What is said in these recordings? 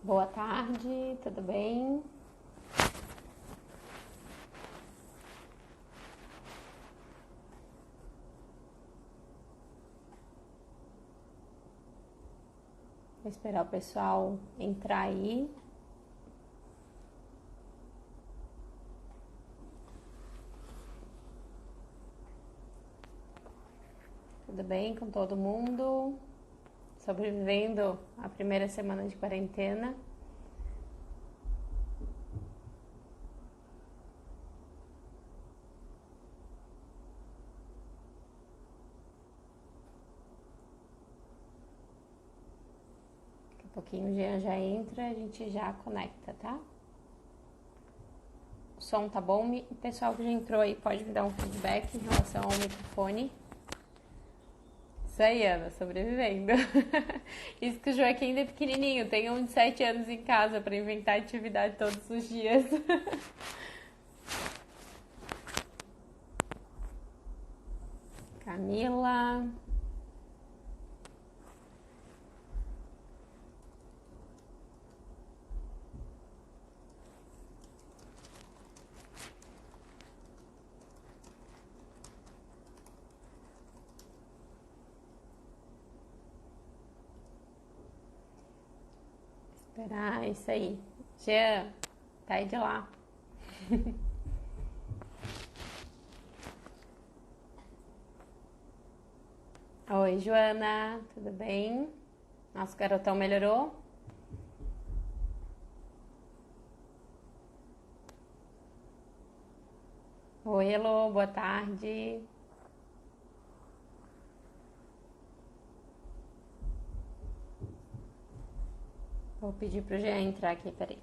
Boa tarde, tudo bem? Vou esperar o pessoal entrar aí. Tudo bem com todo mundo? Sobrevivendo a primeira semana de quarentena. Daqui a pouquinho o Jean já entra, a gente já conecta, tá? O som tá bom? O pessoal que já entrou aí pode me dar um feedback em relação ao microfone. Isso aí, Ana, sobrevivendo. Isso que o Joaquim ainda é pequenininho, tem um de 7 anos em casa para inventar atividade todos os dias. Camila. Esperar, isso aí. Jean, tá aí de lá. Oi, Joana, tudo bem? Nosso garotão melhorou? Oi, Elô, boa tarde. Vou pedir pro Jean entrar aqui, peraí.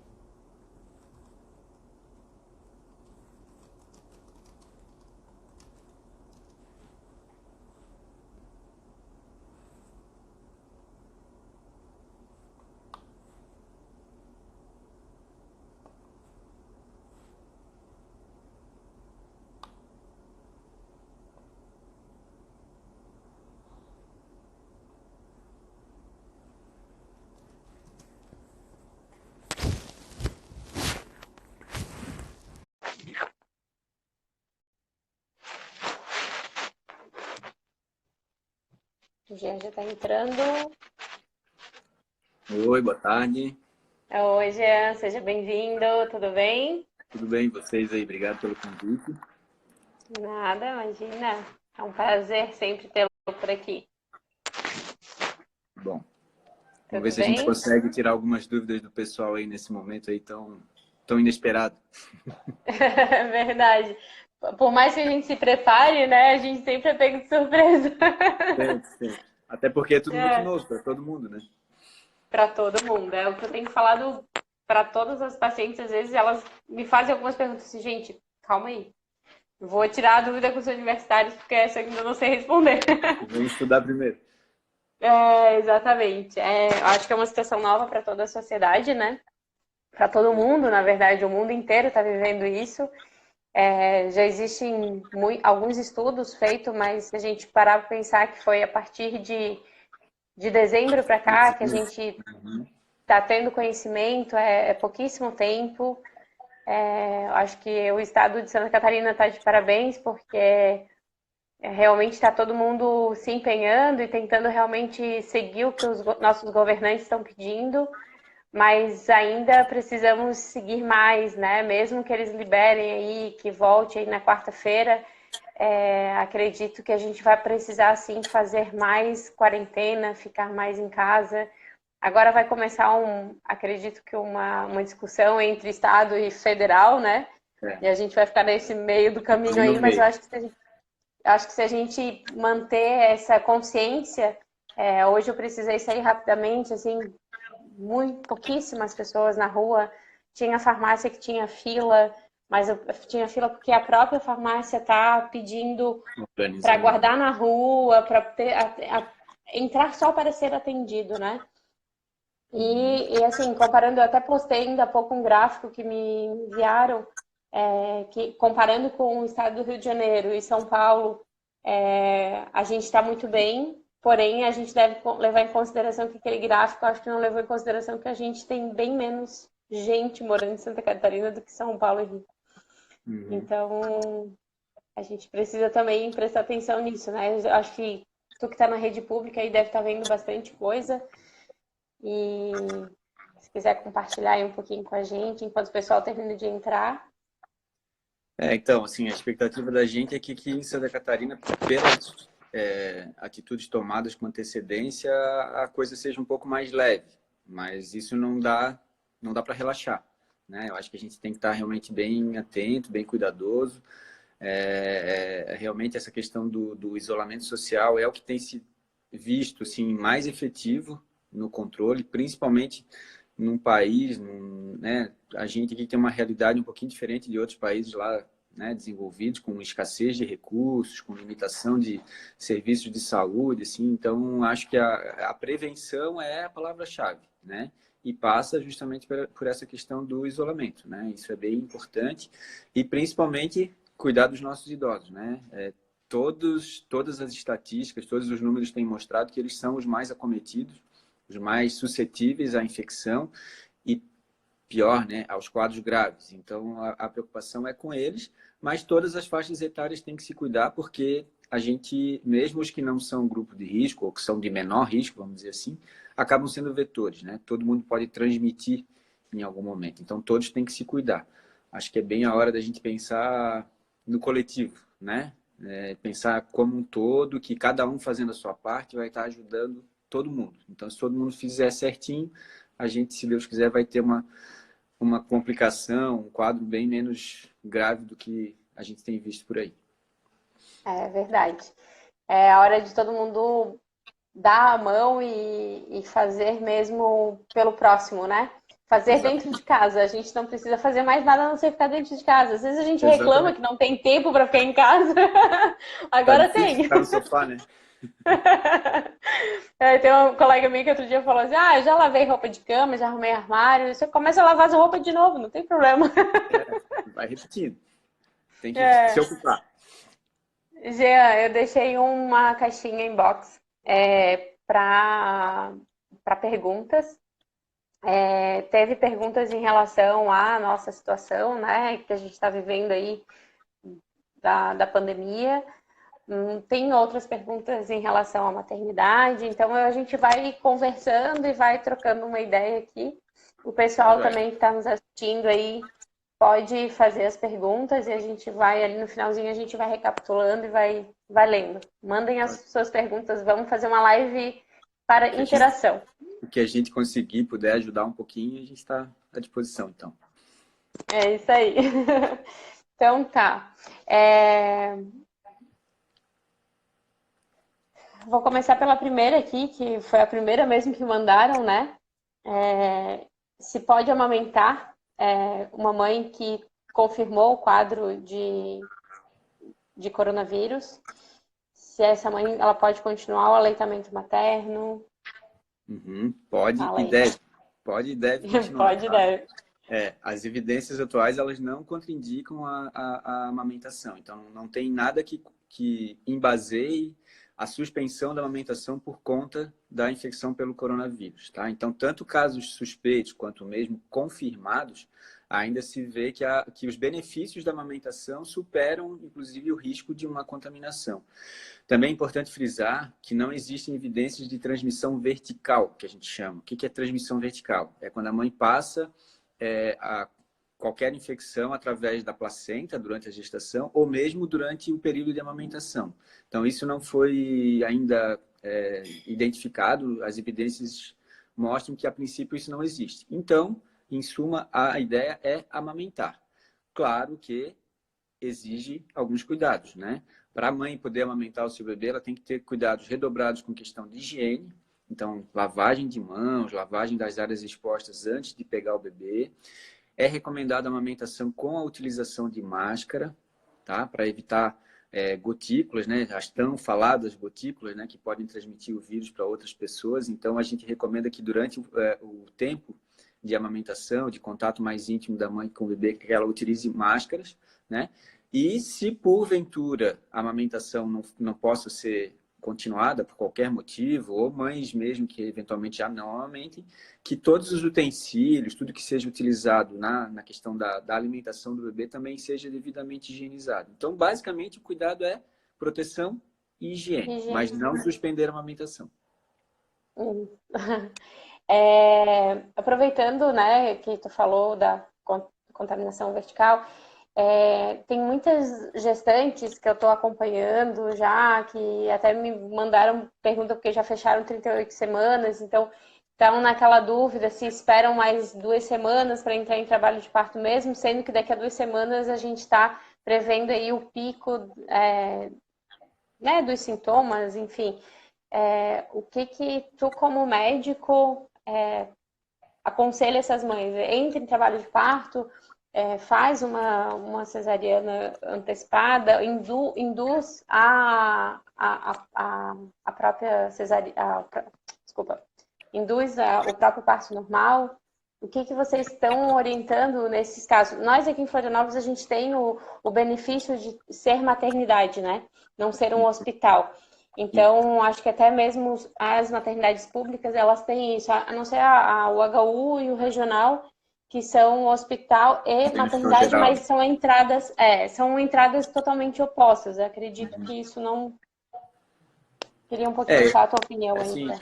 O Jean já tá entrando. Oi, boa tarde. Oi, Jean, seja bem-vindo, tudo bem? Tudo bem, vocês aí? Obrigado pelo convite. Nada, imagina. É um prazer sempre tê-lo por aqui. Bom, vamos ver Tudo se a gente bem? consegue tirar algumas dúvidas do pessoal aí nesse momento aí tão inesperado. Verdade. Por mais que a gente se prepare, né, a gente sempre é pego de surpresa. Sempre, sempre. Até porque é tudo muito É. novo para todo mundo, né? Para todo mundo. É o que eu tenho falado para todas as pacientes. Às vezes elas me fazem algumas perguntas assim, gente, calma aí. Eu vou tirar a dúvida com os universitários, porque essa eu ainda não sei responder. Vamos estudar primeiro. É, exatamente. Eu acho que é uma situação nova para toda a sociedade, né? Para todo mundo, na verdade, o mundo inteiro está vivendo isso. Já existem alguns estudos feitos, mas se a gente parar para pensar que foi a partir de dezembro para cá que a gente Uhum. está tendo conhecimento, é pouquíssimo tempo. Eu acho que o estado de Santa Catarina está de parabéns, porque realmente está todo mundo se empenhando e tentando realmente seguir o que os nossos governantes estão pedindo, mas ainda precisamos seguir mais, né? Mesmo que eles liberem aí, que volte aí na quarta-feira, acredito que a gente vai precisar sim fazer mais quarentena, ficar mais em casa. Agora vai começar acredito que uma discussão entre Estado e federal, né? É, E a gente vai ficar nesse meio do caminho ali no aí, mas eu meio. acho que se a gente manter essa consciência, hoje eu precisei sair rapidamente, assim, muito pouquíssimas pessoas na rua. Tinha farmácia que tinha fila, mas eu tinha fila porque a própria farmácia tá pedindo para Organizando. guardar na rua, para entrar só para ser atendido, né? Uhum. E assim, comparando, eu até postei ainda há pouco um gráfico que me enviaram, que comparando com o estado do Rio de Janeiro e São Paulo, a gente está muito bem. Porém, a gente deve levar em consideração que aquele gráfico, acho que não levou em consideração que a gente tem bem menos gente morando em Santa Catarina do que São Paulo e Rio. Uhum. Então, a gente precisa também prestar atenção nisso, né? Eu acho que tu que está na rede pública aí deve estar vendo bastante coisa. E se quiser compartilhar aí um pouquinho com a gente, enquanto o pessoal termina de entrar. Então, assim, a expectativa da gente é que aqui em Santa Catarina, pelas atitudes tomadas com antecedência, a coisa seja um pouco mais leve. Mas isso não dá para relaxar, né? Eu acho que a gente tem que estar realmente bem atento, bem cuidadoso. Realmente essa questão do isolamento social é o que tem se visto assim, mais efetivo no controle, principalmente num país, né? A gente aqui tem uma realidade um pouquinho diferente de outros países lá, né, desenvolvidos, com escassez de recursos, com limitação de serviços de saúde, assim. Então, acho que a prevenção é a palavra-chave, né? E passa justamente por essa questão do isolamento, né? Isso é bem importante e principalmente cuidar dos nossos idosos, né? Todas as estatísticas, todos os números têm mostrado que eles são os mais acometidos, os mais suscetíveis à infecção e pior, né, aos quadros graves. Então, a preocupação é com eles, mas todas as faixas etárias têm que se cuidar, porque a gente, mesmo os que não são grupo de risco, ou que são de menor risco, vamos dizer assim, acabam sendo vetores, né? Todo mundo pode transmitir em algum momento. Então, todos têm que se cuidar. Acho que é bem a hora da gente pensar no coletivo, né? Pensar como um todo, que cada um fazendo a sua parte vai estar ajudando todo mundo. Então, se todo mundo fizer certinho, a gente, se Deus quiser, vai ter uma complicação, um quadro bem menos grave do que a gente tem visto por aí. É verdade. É a hora de todo mundo dar a mão e fazer mesmo pelo próximo, né? Fazer dentro de Exatamente. casa. A gente não precisa fazer mais nada a não ser ficar dentro de casa. Às vezes a gente reclama Exatamente. que não tem tempo para ficar em casa. Tá Agora difícil tem. ficar no sofá, né? Tem um colega meu que outro dia falou assim: Ah, eu já lavei roupa de cama, já arrumei armário. Você começa a lavar as roupas de novo, não tem problema. Vai repetindo. Tem que se É. ocupar. Jean, eu deixei uma caixinha inbox para perguntas. Teve perguntas em relação à nossa situação, né, que a gente está vivendo aí da pandemia. Tem outras perguntas em relação à maternidade, então a gente vai conversando e vai trocando uma ideia aqui. O Tá, pessoal joia. também que está nos assistindo aí pode fazer as perguntas e a gente vai ali no finalzinho, a gente vai recapitulando e vai lendo. Mandem as suas perguntas, vamos fazer uma live para Que a gente, interação. o que a gente conseguir, puder ajudar um pouquinho, a gente está à disposição, então. É isso aí. Então tá. É, Vou começar pela primeira aqui, que foi a primeira mesmo que mandaram, né? Se pode amamentar uma mãe que confirmou o quadro de coronavírus, se essa mãe ela pode continuar o aleitamento materno. Uhum. Pode Fala e aí. deve. Pode e deve continuar, Pode, tá? deve. As evidências atuais, elas não contraindicam a amamentação. Então, não tem nada que embaseie a suspensão da amamentação por conta da infecção pelo coronavírus, tá? Então, tanto casos suspeitos quanto mesmo confirmados, ainda se vê que os benefícios da amamentação superam, inclusive, o risco de uma contaminação. Também é importante frisar que não existem evidências de transmissão vertical, que a gente chama. O que é transmissão vertical? É quando a mãe passa qualquer infecção através da placenta durante a gestação ou mesmo durante o período de amamentação. Então, isso não foi ainda identificado, as evidências mostram que, a princípio, isso não existe. Então, em suma, a ideia é amamentar. Claro que exige alguns cuidados, né? Para a mãe poder amamentar o seu bebê, ela tem que ter cuidados redobrados com questão de higiene, então lavagem de mãos, lavagem das áreas expostas antes de pegar o bebê. É recomendada a amamentação com a utilização de máscara, tá? Para evitar gotículas, né? As tão faladas gotículas, né? Que podem transmitir o vírus para outras pessoas. Então, a gente recomenda que durante o tempo de amamentação, de contato mais íntimo da mãe com o bebê, que ela utilize máscaras, né? E se porventura a amamentação não possa ser continuada por qualquer motivo, ou mães mesmo que eventualmente já não amamentem, que todos os utensílios, tudo que seja utilizado na questão da alimentação do bebê também seja devidamente higienizado. Então, basicamente, o cuidado é proteção e higiene, mas não suspender a amamentação. Aproveitando, né, que tu falou da contaminação vertical, tem muitas gestantes que eu estou acompanhando já, que até me mandaram pergunta porque já fecharam 38 semanas, então estão naquela dúvida se esperam mais 2 semanas para entrar em trabalho de parto mesmo, sendo que daqui a 2 semanas a gente está prevendo aí o pico né, dos sintomas, enfim. O que tu, como médico, aconselha essas mães? Entra em trabalho de parto, faz uma cesariana antecipada, induz a própria cesariana, desculpa, induz o próprio parto normal. O que vocês estão orientando nesses casos? Nós aqui em Florianópolis, a gente tem o benefício de ser maternidade, né? Não ser um hospital. Então, acho que até mesmo as maternidades públicas, elas têm isso, a não ser o HU e o regional, que são hospital e maternidade, mas são entradas totalmente opostas. Eu acredito que isso não... Queria um pouquinho a tua opinião assim, aí.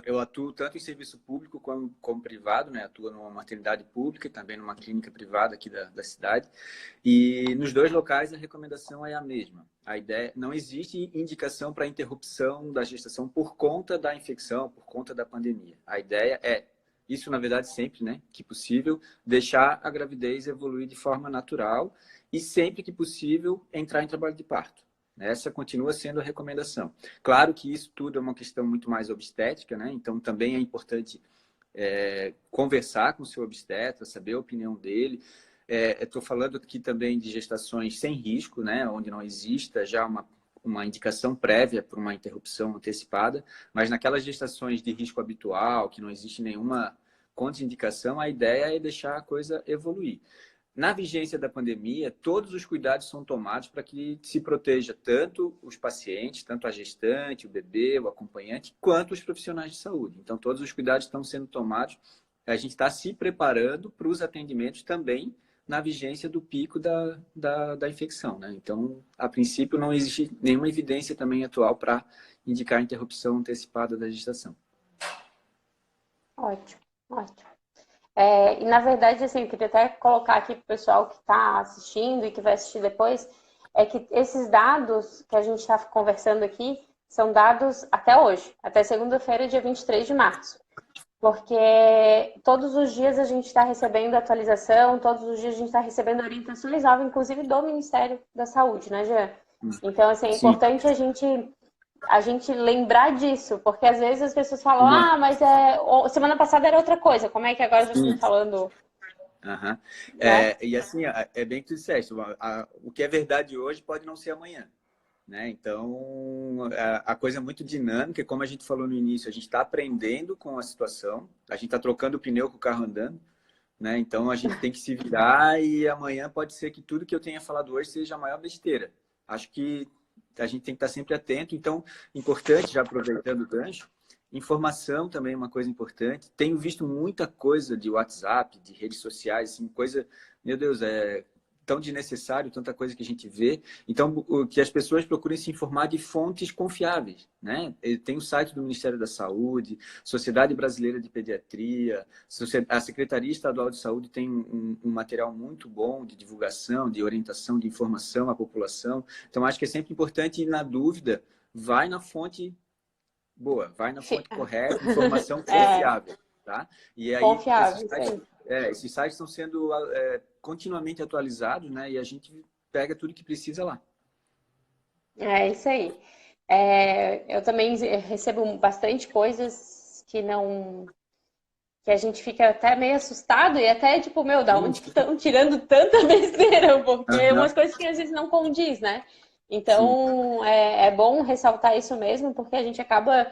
Eu atuo tanto em serviço público como privado, né? Atuo numa maternidade pública e também numa clínica privada aqui da cidade. E nos 2 locais a recomendação é a mesma. A ideia, não existe indicação para interrupção da gestação por conta da infecção, por conta da pandemia. A ideia é, isso na verdade sempre, né, que possível, deixar a gravidez evoluir de forma natural e sempre que possível entrar em trabalho de parto. Essa continua sendo a recomendação. Claro que isso tudo é uma questão muito mais obstétrica, né? Então também é importante conversar com o seu obstetra, saber a opinião dele. Estou falando aqui também de gestações sem risco, né? Onde não exista já uma indicação prévia para uma interrupção antecipada, mas naquelas gestações de risco habitual, que não existe nenhuma contraindicação, a ideia é deixar a coisa evoluir. Na vigência da pandemia, todos os cuidados são tomados para que se proteja tanto os pacientes, tanto a gestante, o bebê, o acompanhante, quanto os profissionais de saúde. Então, todos os cuidados estão sendo tomados. A gente está se preparando para os atendimentos também na vigência do pico da infecção, né? Então, a princípio, não existe nenhuma evidência também atual para indicar a interrupção antecipada da gestação. Ótimo, ótimo. E na verdade, assim, eu queria até colocar aqui para o pessoal que está assistindo e que vai assistir depois, é que esses dados que a gente está conversando aqui são dados até hoje, até segunda-feira, dia 23 de março. Porque todos os dias a gente está recebendo atualização, todos os dias a gente está recebendo orientações novas, inclusive do Ministério da Saúde, né, Jean? Então, assim, é importante a gente lembrar disso, porque às vezes as pessoas falam, mas semana passada era outra coisa, como é que agora já estão falando? Uhum. Né? E assim, é bem que tu disseste, o que é verdade hoje pode não ser amanhã, né? Então, a coisa é muito dinâmica, como a gente falou no início, a gente está aprendendo com a situação, a gente está trocando o pneu com o carro andando, né? Então, a gente tem que se virar e amanhã pode ser que tudo que eu tenha falado hoje seja a maior besteira. Acho que a gente tem que estar sempre atento. Então, importante, já aproveitando o gancho, informação também é uma coisa importante. Tenho visto muita coisa de WhatsApp, de redes sociais, assim, coisa, meu Deus, tão desnecessário, tanta coisa que a gente vê. Então, que as pessoas procurem se informar de fontes confiáveis, né? Tem o site do Ministério da Saúde, Sociedade Brasileira de Pediatria, a Secretaria Estadual de Saúde tem um material muito bom de divulgação, de orientação, de informação à população. Então, acho que é sempre importante ir na dúvida, vai na fonte boa, vai na fonte correta, informação confiável, tá? E aí, confiável, esses sites estão sendo continuamente atualizados, né? E a gente pega tudo que precisa lá. É isso aí. Eu também recebo bastante coisas que a gente fica até meio assustado e até tipo, meu, da onde que estão tirando tanta besteira? Porque é umas coisas que às vezes não condiz, né? Então, é bom ressaltar isso mesmo, porque a gente acaba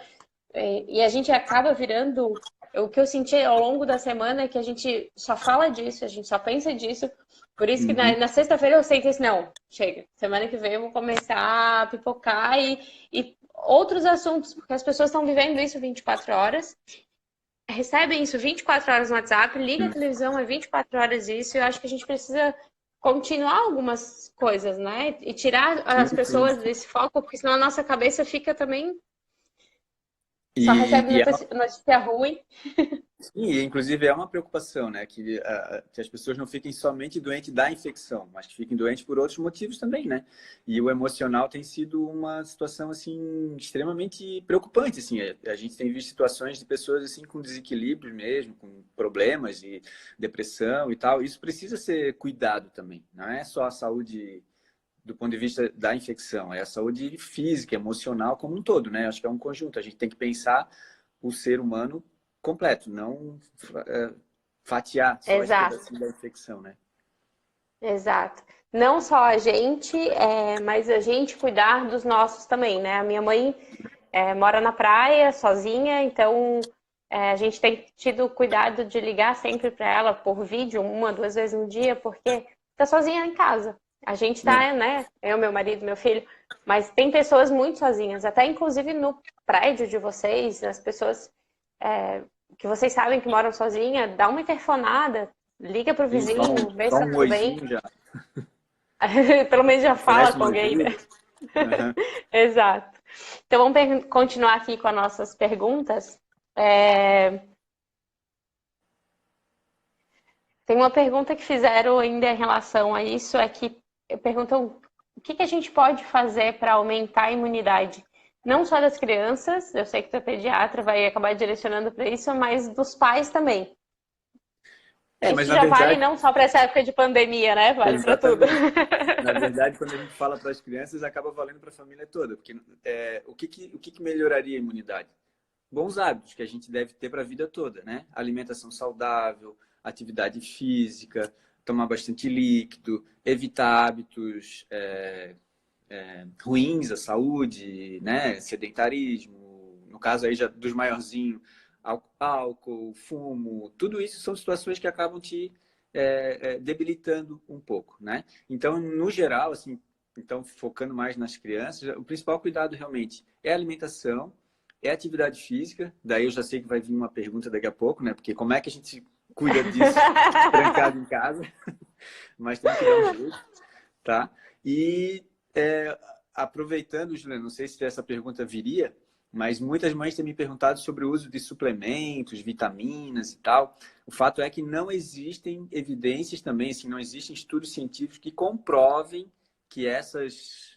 virando. O que eu senti ao longo da semana é que a gente só fala disso, a gente só pensa disso. Por isso que na sexta-feira eu sentei assim, não, chega. Semana que vem eu vou começar a pipocar e outros assuntos, porque as pessoas estão vivendo isso 24 horas, recebem isso 24 horas no WhatsApp, liga a televisão, é 24 horas isso, e eu acho que a gente precisa continuar algumas coisas, né? E tirar as pessoas desse foco, porque senão a nossa cabeça fica também, só E, recebe e notícia ruim. sim, inclusive é uma preocupação, né? Que as pessoas não fiquem somente doentes da infecção, mas que fiquem doentes por outros motivos também, né? E o emocional tem sido uma situação, assim, extremamente preocupante, assim. A gente tem visto situações de pessoas, assim, com desequilíbrio mesmo, com problemas e depressão e tal. Isso precisa ser cuidado também. Não é só a saúde do ponto de vista da infecção, é a saúde física, emocional como um todo, né? Acho que é um conjunto. A gente tem que pensar o ser humano completo, não fatiar só esse Exato, pedacinho da infecção, né? exato. Não só a gente, mas a gente cuidar dos nossos também, né? A minha mãe mora na praia sozinha, então a gente tem tido cuidado de ligar sempre para ela por vídeo, uma, duas vezes no dia, porque tá sozinha em casa. A gente É. tá, né? Eu, meu marido, meu filho, mas tem pessoas muito sozinhas, até inclusive no prédio de vocês, as pessoas que vocês sabem que moram sozinha, dá uma interfonada, liga pro Sim, vizinho, vê só se tá um tudo bem. oizinho já Pelo menos já fala oferece com uma alguém, né? ajuda. Uhum. Exato. Então vamos continuar aqui com as nossas perguntas. É, Tem uma pergunta que fizeram ainda em relação a isso, é que perguntam o que a gente pode fazer para aumentar a imunidade, não só das crianças, eu sei que tu é pediatra, vai acabar direcionando para isso, mas dos pais também. Mas Isso na já vale verdade, não só para essa época de pandemia, né? Vale para tudo. exatamente. Na verdade, quando a gente fala para as crianças, acaba valendo para a família toda, porque o que melhoraria a imunidade? Bons hábitos que a gente deve ter para a vida toda, né? Alimentação saudável, atividade física, tomar bastante líquido, evitar hábitos ruins à saúde, né? Sedentarismo, no caso aí já dos maiorzinhos, álcool, fumo, tudo isso são situações que acabam te debilitando um pouco, né? Então, no geral, assim, então focando mais nas crianças, o principal cuidado realmente é a alimentação, é a atividade física. Daí eu já sei que vai vir uma pergunta daqui a pouco, né? Porque como é que a gente cuida disso trancado em casa? Mas tem que dar um jeito, tá? E é, aproveitando, Juliana, não sei se essa pergunta viria, mas muitas mães têm me perguntado sobre o uso de suplementos, vitaminas e tal. O fato é que não existem evidências também, assim, não existem estudos científicos que comprovem que essas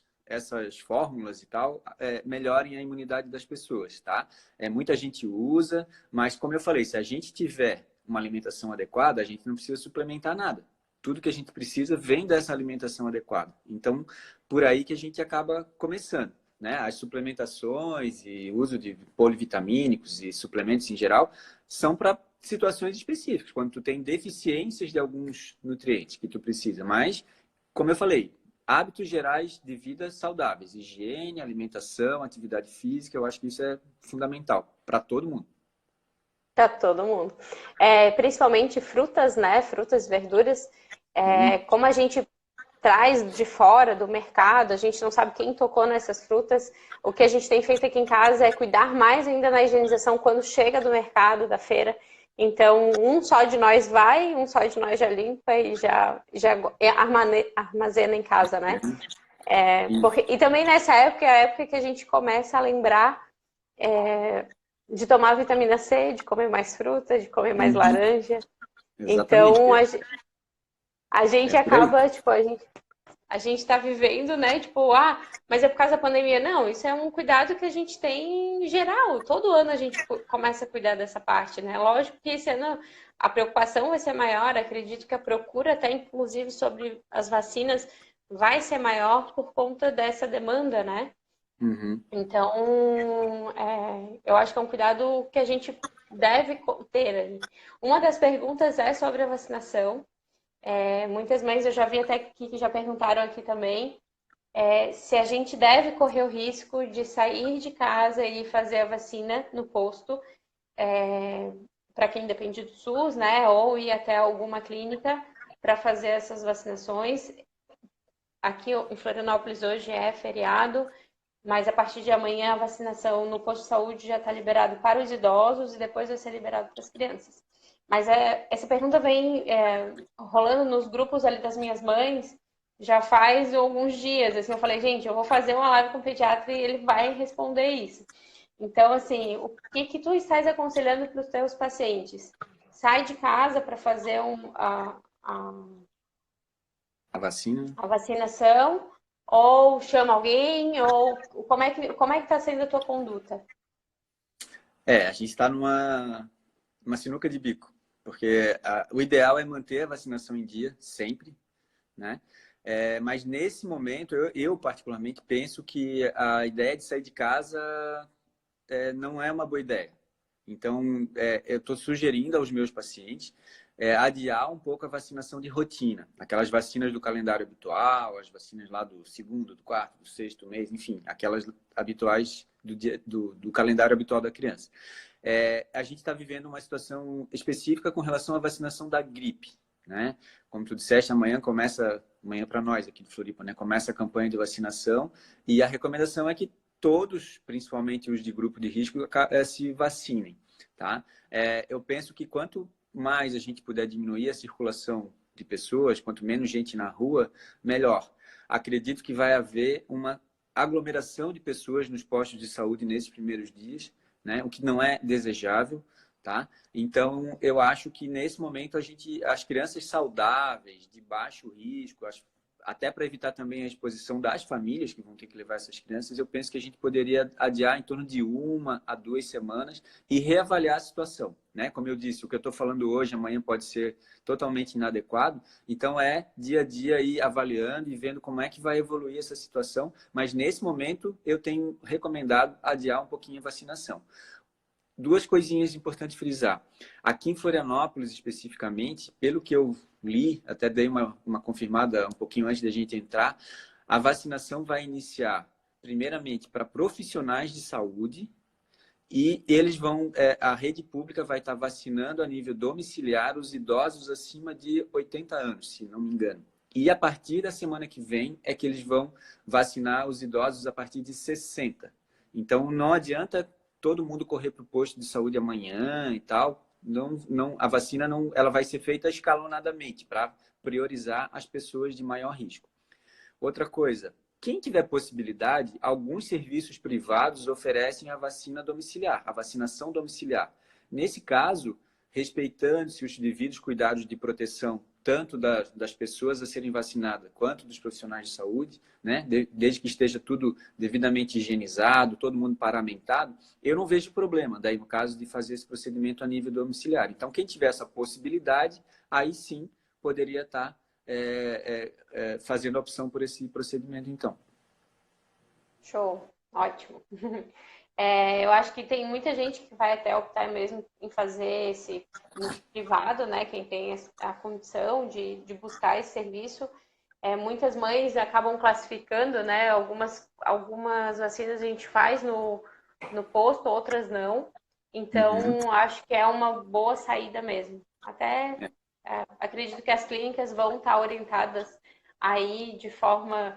fórmulas e tal melhorem a imunidade das pessoas, tá? Muita gente usa, mas como eu falei, se a gente tiver uma alimentação adequada, a gente não precisa suplementar nada. Tudo que a gente precisa vem dessa alimentação adequada. Então, por aí que a gente acaba começando, né? As suplementações e uso de polivitamínicos e suplementos em geral são para situações específicas, quando tu tem deficiências de alguns nutrientes que tu precisa. Mas, como eu falei, hábitos gerais de vida saudáveis, higiene, alimentação, atividade física, eu acho que isso é fundamental para todo mundo. Para todo mundo. Principalmente frutas, né? Frutas e verduras. Como a gente traz de fora do mercado, a gente não sabe quem tocou nessas frutas. O que a gente tem feito aqui em casa é cuidar mais ainda na higienização quando chega do mercado, da feira. Então, um só de nós vai, um só de nós já limpa e já armazena em casa, né? E também nessa época é a época que a gente começa a lembrar de tomar vitamina C, de comer mais fruta, de comer mais Uhum. laranja. Exatamente. Então, a gente Por aí. acaba, tipo, a gente tá vivendo, né? Tipo, mas é por causa da pandemia. Não, isso é um cuidado que a gente tem em geral. Todo ano a gente começa a cuidar dessa parte, né? Lógico que esse ano a preocupação vai ser maior. Acredito que a procura, até inclusive sobre as vacinas, vai ser maior por conta dessa demanda, né? Uhum. Então, eu acho que é um cuidado que a gente deve ter. Uma das perguntas é sobre a vacinação. Muitas mães eu já vi até que já perguntaram aqui também se a gente deve correr o risco de sair de casa e fazer a vacina no posto, para quem depende do SUS, né? Ou ir até alguma clínica para fazer essas vacinações. Aqui em Florianópolis hoje é feriado. mas a partir de amanhã a vacinação no posto de saúde já está liberado para os idosos e depois vai ser liberado para as crianças. Mas essa pergunta vem rolando nos grupos ali das minhas mães já faz alguns dias. Assim, eu falei, gente, eu vou fazer uma live com o pediatra e ele vai responder isso. Então, assim, o que que tu estás aconselhando para os teus pacientes? Sai de casa para fazer A vacina? a vacinação ou chama alguém ou como é que está sendo a tua conduta? A gente está numa sinuca de bico, porque o ideal é manter a vacinação em dia, sempre, né? Mas nesse momento, eu particularmente penso que a ideia de sair de casa não é uma boa ideia. Então, eu estou sugerindo aos meus pacientes adiar um pouco a vacinação de rotina. Aquelas vacinas do calendário habitual, as vacinas lá do segundo, do quarto, do sexto mês, enfim, aquelas habituais do calendário habitual da criança. A gente está vivendo uma situação específica com relação à vacinação da gripe, né? Como tu disseste, amanhã para nós aqui do Floripa, né? Começa a campanha de vacinação e a recomendação é que todos, principalmente os de grupo de risco, se vacinem, tá? Eu penso que quanto mais a gente puder diminuir a circulação de pessoas, quanto menos gente na rua, melhor. Acredito que vai haver uma aglomeração de pessoas nos postos de saúde nesses primeiros dias, né? O que não é desejável, tá? Então, eu acho que nesse momento as crianças saudáveis, de baixo risco, até para evitar também a exposição das famílias que vão ter que levar essas crianças, eu penso que a gente poderia adiar em torno de 1 a 2 semanas e reavaliar a situação, né? Como eu disse, o que eu estou falando hoje, amanhã pode ser totalmente inadequado, então dia a dia ir avaliando e vendo como é que vai evoluir essa situação, mas nesse momento eu tenho recomendado adiar um pouquinho a vacinação. Duas coisinhas importantes frisar. Aqui em Florianópolis, especificamente, pelo que eu li, até dei uma confirmada um pouquinho antes da gente entrar, a vacinação vai iniciar, primeiramente, para profissionais de saúde e eles a rede pública vai estar vacinando a nível domiciliar os idosos acima de 80 anos, se não me engano. E a partir da semana que vem é que eles vão vacinar os idosos a partir de 60. Então, não adianta todo mundo correr para o posto de saúde amanhã e tal. A vacina ela vai ser feita escalonadamente para priorizar as pessoas de maior risco. Outra coisa, quem tiver possibilidade, alguns serviços privados oferecem a vacina domiciliar, a vacinação domiciliar. Nesse caso, respeitando-se os devidos cuidados de proteção, tanto das pessoas a serem vacinadas, quanto dos profissionais de saúde, né? Desde que esteja tudo devidamente higienizado, todo mundo paramentado, eu não vejo problema, daí no caso de fazer esse procedimento a nível domiciliar. Então, quem tiver essa possibilidade, aí sim poderia estar fazendo a opção por esse procedimento, então. Show, ótimo. Eu acho que tem muita gente que vai até optar mesmo em fazer esse no privado, né? Quem tem a condição de buscar esse serviço. Muitas mães acabam classificando, né? Algumas vacinas a gente faz no posto, outras não. Então, acho que é uma boa saída mesmo. Até acredito que as clínicas vão estar orientadas aí de forma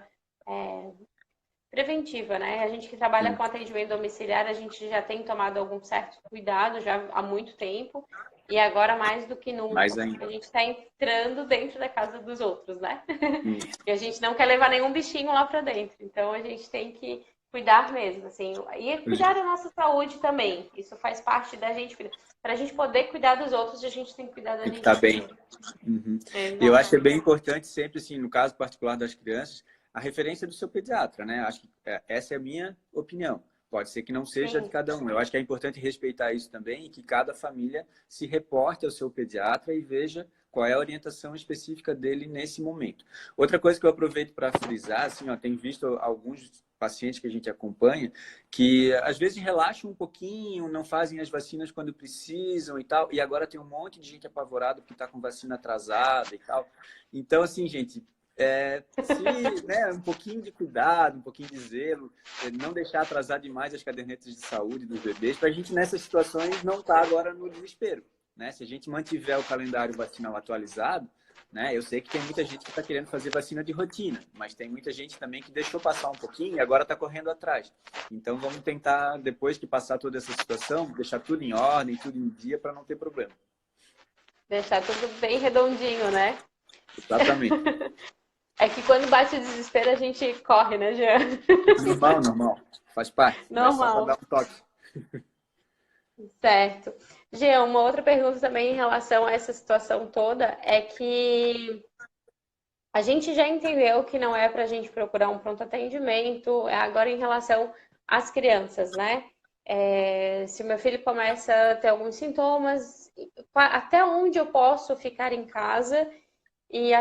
preventiva, né? A gente que trabalha com atendimento domiciliar, a gente já tem tomado algum certo cuidado já há muito tempo e agora mais do que nunca, Mais ainda. a gente está entrando dentro da casa dos outros, né? E a gente não quer levar nenhum bichinho lá para dentro, então a gente tem que cuidar mesmo, assim, e cuidar da nossa saúde também. Isso faz parte da gente. Para a gente poder cuidar dos outros, a gente tem que cuidar da gente. Tá bem. Eu acho que é bem importante sempre, assim, no caso particular das crianças, a referência do seu pediatra, né? Acho que essa é a minha opinião. Pode ser que não seja de cada um. Eu acho que é importante respeitar isso também e que cada família se reporte ao seu pediatra e veja qual é a orientação específica dele nesse momento. Outra coisa que eu aproveito para frisar, assim, tenho visto alguns pacientes que a gente acompanha que às vezes relaxam um pouquinho, não fazem as vacinas quando precisam e tal, e agora tem um monte de gente apavorada porque está com vacina atrasada e tal. Então, assim, gente, um pouquinho de cuidado, um pouquinho de zelo, não deixar atrasar demais as cadernetas de saúde dos bebês, para a gente, nessas situações, não estar agora no desespero, né? Se a gente mantiver o calendário vacinal atualizado, né? Eu sei que tem muita gente que está querendo fazer vacina de rotina, mas tem muita gente também que deixou passar um pouquinho e agora está correndo atrás. Então, vamos tentar, depois que passar toda essa situação, deixar tudo em ordem, tudo em dia para não ter problema. Deixar tudo bem redondinho, né? Exatamente. É que quando bate o desespero, a gente corre, né, Jean? Normal, normal. Faz parte. Mas só para Normal. dar um toque. Certo. Jean, uma outra pergunta também em relação a essa situação toda é que a gente já entendeu que não é para a gente procurar um pronto atendimento, agora em relação às crianças, né? Se meu filho começa a ter alguns sintomas, até onde eu posso ficar em casa e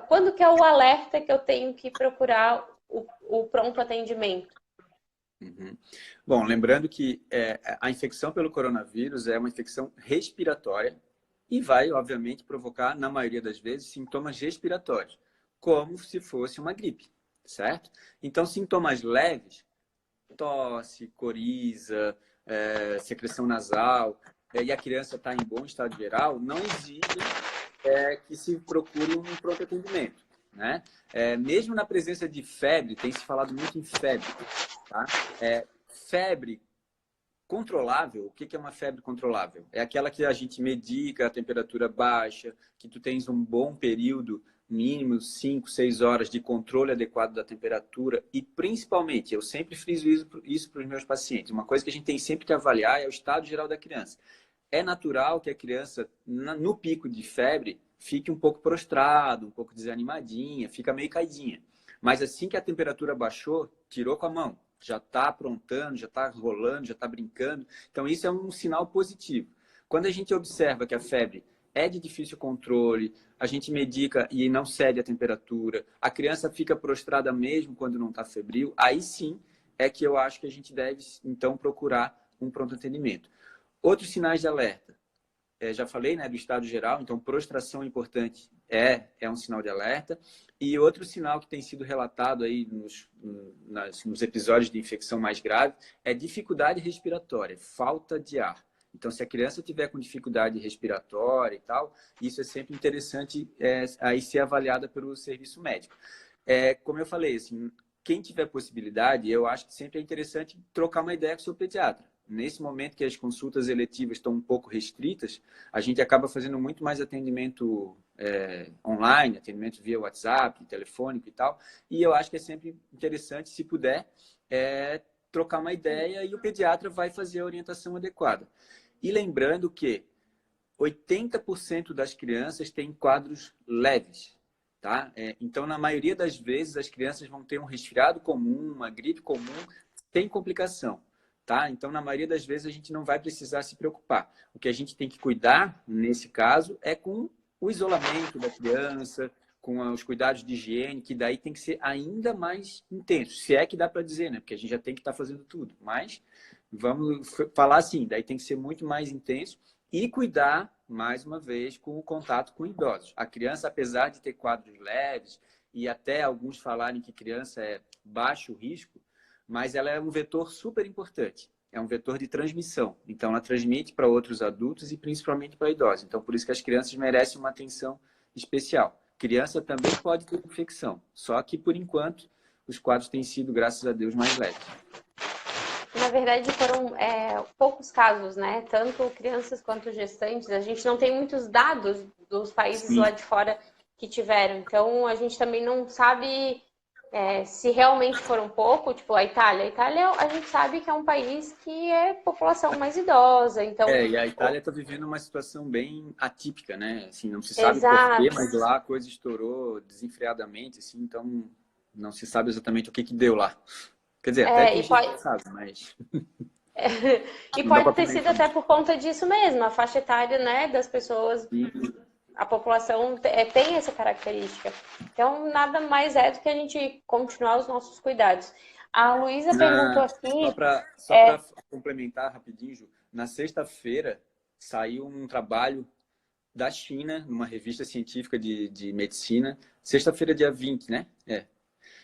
quando que é o alerta que eu tenho que procurar o pronto atendimento? Uhum. Bom, lembrando que a infecção pelo coronavírus é uma infecção respiratória e vai, obviamente, provocar, na maioria das vezes, sintomas respiratórios, como se fosse uma gripe, certo? Então, sintomas leves, tosse, coriza, secreção nasal, e a criança está em bom estado geral, não exigem que se procure um pronto atendimento, né? Mesmo na presença de febre, tem se falado muito em febre, tá? Febre controlável, o que é uma febre controlável? É aquela que a gente medica a temperatura baixa, que tu tens um bom período, mínimo 5, 6 horas de controle adequado da temperatura e principalmente, eu sempre friso isso para os meus pacientes, uma coisa que a gente tem sempre que avaliar é o estado geral da criança. É natural que a criança, no pico de febre, fique um pouco prostrado, um pouco desanimadinha, fica meio caidinha. Mas assim que a temperatura baixou, tirou com a mão, já está aprontando, já está rolando, já está brincando. Então, isso é um sinal positivo. Quando a gente observa que a febre é de difícil controle, a gente medica e não cede a temperatura, a criança fica prostrada mesmo quando não está febril, aí sim é que eu acho que a gente deve, então, procurar um pronto atendimento. Outros sinais de alerta. Já falei, né, do estado geral, então prostração importante é um sinal de alerta. E outro sinal que tem sido relatado aí nos episódios de infecção mais grave é dificuldade respiratória, falta de ar. Então, se a criança tiver com dificuldade respiratória e tal, isso é sempre interessante aí ser avaliada pelo serviço médico. Como eu falei, assim, quem tiver possibilidade, eu acho que sempre é interessante trocar uma ideia com o seu pediatra. Nesse momento que as consultas eletivas estão um pouco restritas, a gente acaba fazendo muito mais atendimento online, atendimento via WhatsApp, telefônico e tal. E eu acho que é sempre interessante, se puder, trocar uma ideia e o pediatra vai fazer a orientação adequada. E lembrando que 80% das crianças têm quadros leves. Tá? Então, na maioria das vezes, as crianças vão ter um resfriado comum, uma gripe comum, sem complicação. Tá? Então, na maioria das vezes, a gente não vai precisar se preocupar. O que a gente tem que cuidar, nesse caso, é com o isolamento da criança, com os cuidados de higiene, que daí tem que ser ainda mais intenso. Se é que dá para dizer, né? Porque a gente já tem que estar fazendo tudo. Mas, vamos falar assim, daí tem que ser muito mais intenso e cuidar, mais uma vez, com o contato com idosos. A criança, apesar de ter quadros leves, e até alguns falarem que criança é baixo risco, mas ela é um vetor super importante. É um vetor de transmissão. Então, ela transmite para outros adultos e principalmente para idosos. Então, por isso que as crianças merecem uma atenção especial. Criança também pode ter infecção, só que, por enquanto, os quadros têm sido, graças a Deus, mais leves. Na verdade, foram poucos casos, né? Tanto crianças quanto gestantes. A gente não tem muitos dados dos países Sim. lá de fora que tiveram. Então, a gente também não sabe se realmente foram pouco. Tipo, a Itália. A Itália, a gente sabe que é um país que é população mais idosa. Então, E a Itália está vivendo uma situação bem atípica, né? Assim, não se sabe por quê, exato. mas lá a coisa estourou desenfreadamente, assim, então não se sabe exatamente o que deu lá. Quer dizer, até tem gente que sabe, mas E não dá pode para ter sido até por conta disso mesmo, a faixa etária, né, das pessoas, a população tem essa característica. Então, nada mais é do que a gente continuar os nossos cuidados. A Luísa perguntou Só aqui, para complementar rapidinho, Ju, na sexta-feira saiu um trabalho da China, numa revista científica de medicina, sexta-feira, dia 20, né?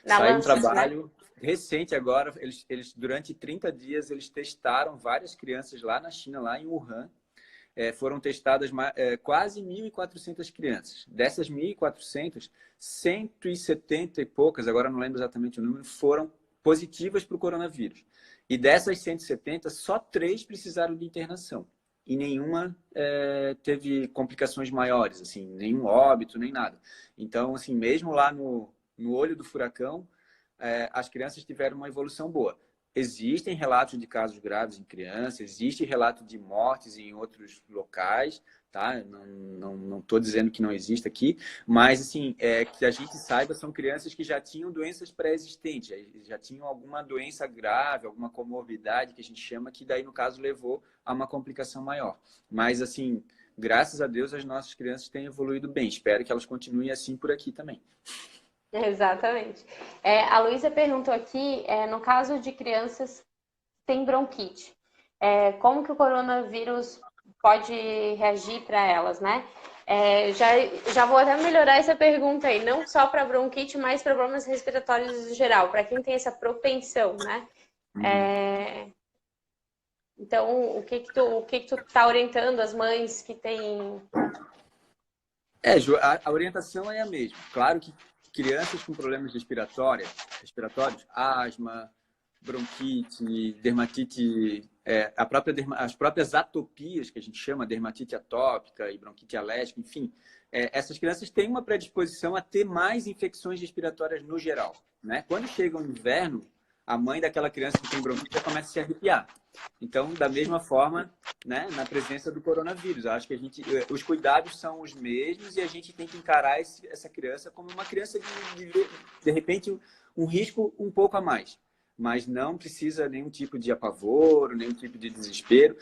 na Saiu um Lancet, né? trabalho recente agora, eles durante 30 dias eles testaram várias crianças lá na China, lá em Wuhan, foram testadas quase 1.400 crianças. Dessas 1.400, 170 e poucas, agora não lembro exatamente o número, foram positivas para o coronavírus. E dessas 170, só 3 precisaram de internação. E nenhuma teve complicações maiores, assim, nenhum óbito, nem nada. Então, assim, mesmo lá no olho do furacão, as crianças tiveram uma evolução boa. Existem relatos de casos graves em crianças, existe relato de mortes em outros locais, tá? Não estou dizendo que não existe aqui, mas assim, que a gente saiba, são crianças que já tinham doenças pré-existentes, já tinham alguma doença grave, alguma comorbidade que a gente chama, que daí no caso levou a uma complicação maior. Mas assim, graças a Deus as nossas crianças têm evoluído bem. Espero que elas continuem assim por aqui também. Exatamente. A Luísa perguntou aqui, no caso de crianças que têm bronquite, como que o coronavírus pode reagir para elas, né? Já vou até melhorar essa pergunta aí, não só para bronquite, mas para problemas respiratórios em geral, para quem tem essa propensão, né? Então, o que que tu tá orientando as mães que têm... Ju, a orientação é a mesma. Claro que crianças com problemas respiratórios, asma, bronquite, dermatite, as próprias atopias, que a gente chama dermatite atópica e bronquite alérgica, enfim, essas crianças têm uma predisposição a ter mais infecções respiratórias no geral, né? Quando chega o inverno, a mãe daquela criança que tem bronquite já começa a se arrepiar. Então, da mesma forma, né, na presença do coronavírus, eu acho que os cuidados são os mesmos e a gente tem que encarar essa criança como uma criança de repente, um risco um pouco a mais. Mas não precisa nenhum tipo de apavoro, nenhum tipo de desespero.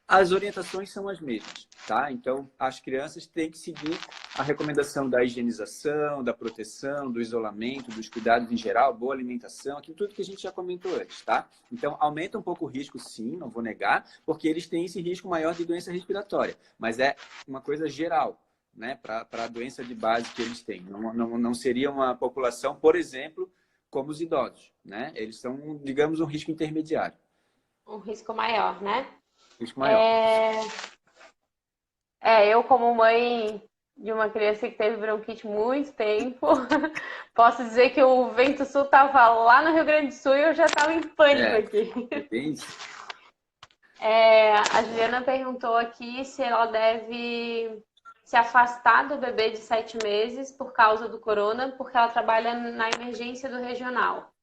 As orientações são as mesmas, tá? Então, as crianças têm que seguir a recomendação da higienização, da proteção, do isolamento, dos cuidados em geral, boa alimentação, aquilo tudo que a gente já comentou antes, tá? Então, aumenta um pouco o risco, sim, não vou negar, porque eles têm esse risco maior de doença respiratória. Mas é uma coisa geral, né? Para a doença de base que eles têm. Não seria uma população, por exemplo, como os idosos, né? Eles são, digamos, um risco intermediário. Um risco maior, né? Risco maior. Eu como mãe de uma criança que teve bronquite muito tempo, posso dizer que o vento sul estava lá no Rio Grande do Sul e eu já estava em pânico aqui. Bem isso. A Juliana perguntou aqui se ela deve se afastar do bebê de 7 meses por causa do corona, porque ela trabalha na emergência do regional.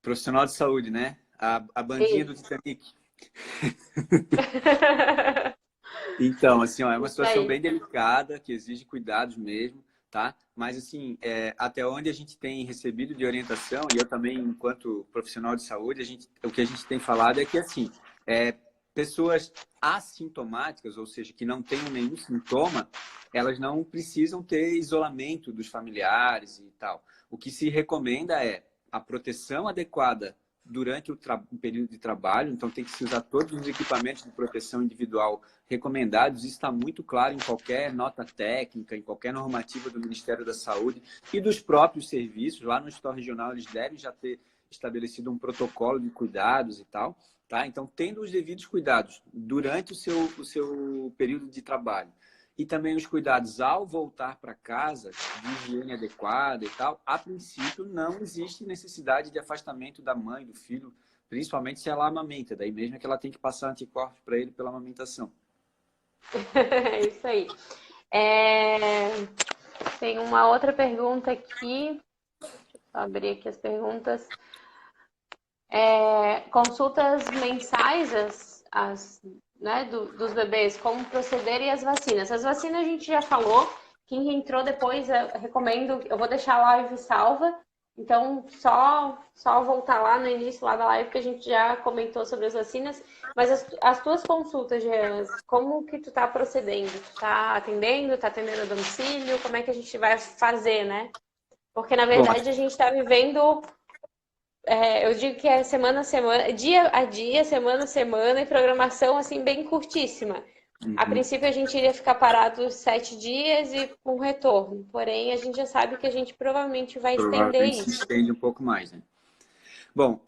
Profissional de saúde, né? A bandinha do Titanic. Então, assim, ó, é uma situação bem delicada, que exige cuidados mesmo, tá? Mas, assim, até onde a gente tem recebido de orientação, e eu também, enquanto profissional de saúde, o que a gente tem falado é que, assim, pessoas assintomáticas, ou seja, que não tenham nenhum sintoma, elas não precisam ter isolamento dos familiares e tal. O que se recomenda é a proteção adequada durante o período de trabalho, então tem que se usar todos os equipamentos de proteção individual recomendados. Isso está muito claro em qualquer nota técnica, em qualquer normativa do Ministério da Saúde e dos próprios serviços. Lá no Hospital Regional eles devem já ter estabelecido um protocolo de cuidados e tal, tá? Então, tendo os devidos cuidados durante o seu período de trabalho e também os cuidados ao voltar para casa, de higiene adequada e tal, a princípio não existe necessidade de afastamento da mãe, do filho, principalmente se ela amamenta. Daí mesmo é que ela tem que passar anticorpos para ele pela amamentação. É isso aí. Tem uma outra pergunta aqui. Deixa eu abrir aqui as perguntas. Consultas mensais né, dos bebês, como proceder e as vacinas. As vacinas a gente já falou. Quem entrou depois, eu recomendo, eu vou deixar a live salva. Então, só voltar lá no início lá da live que a gente já comentou sobre as vacinas. Mas as tuas consultas, Jean, como que tu tá procedendo? Tu tá atendendo a domicílio? Como é que a gente vai fazer, né? Porque, na verdade, a gente está vivendo... eu digo que é semana a semana, dia a dia, semana a semana, e programação, assim, bem curtíssima. A princípio, a gente iria ficar parado 7 dias e com retorno. Porém, a gente já sabe que a gente provavelmente vai estender isso. Se estende um pouco mais, né? Bom,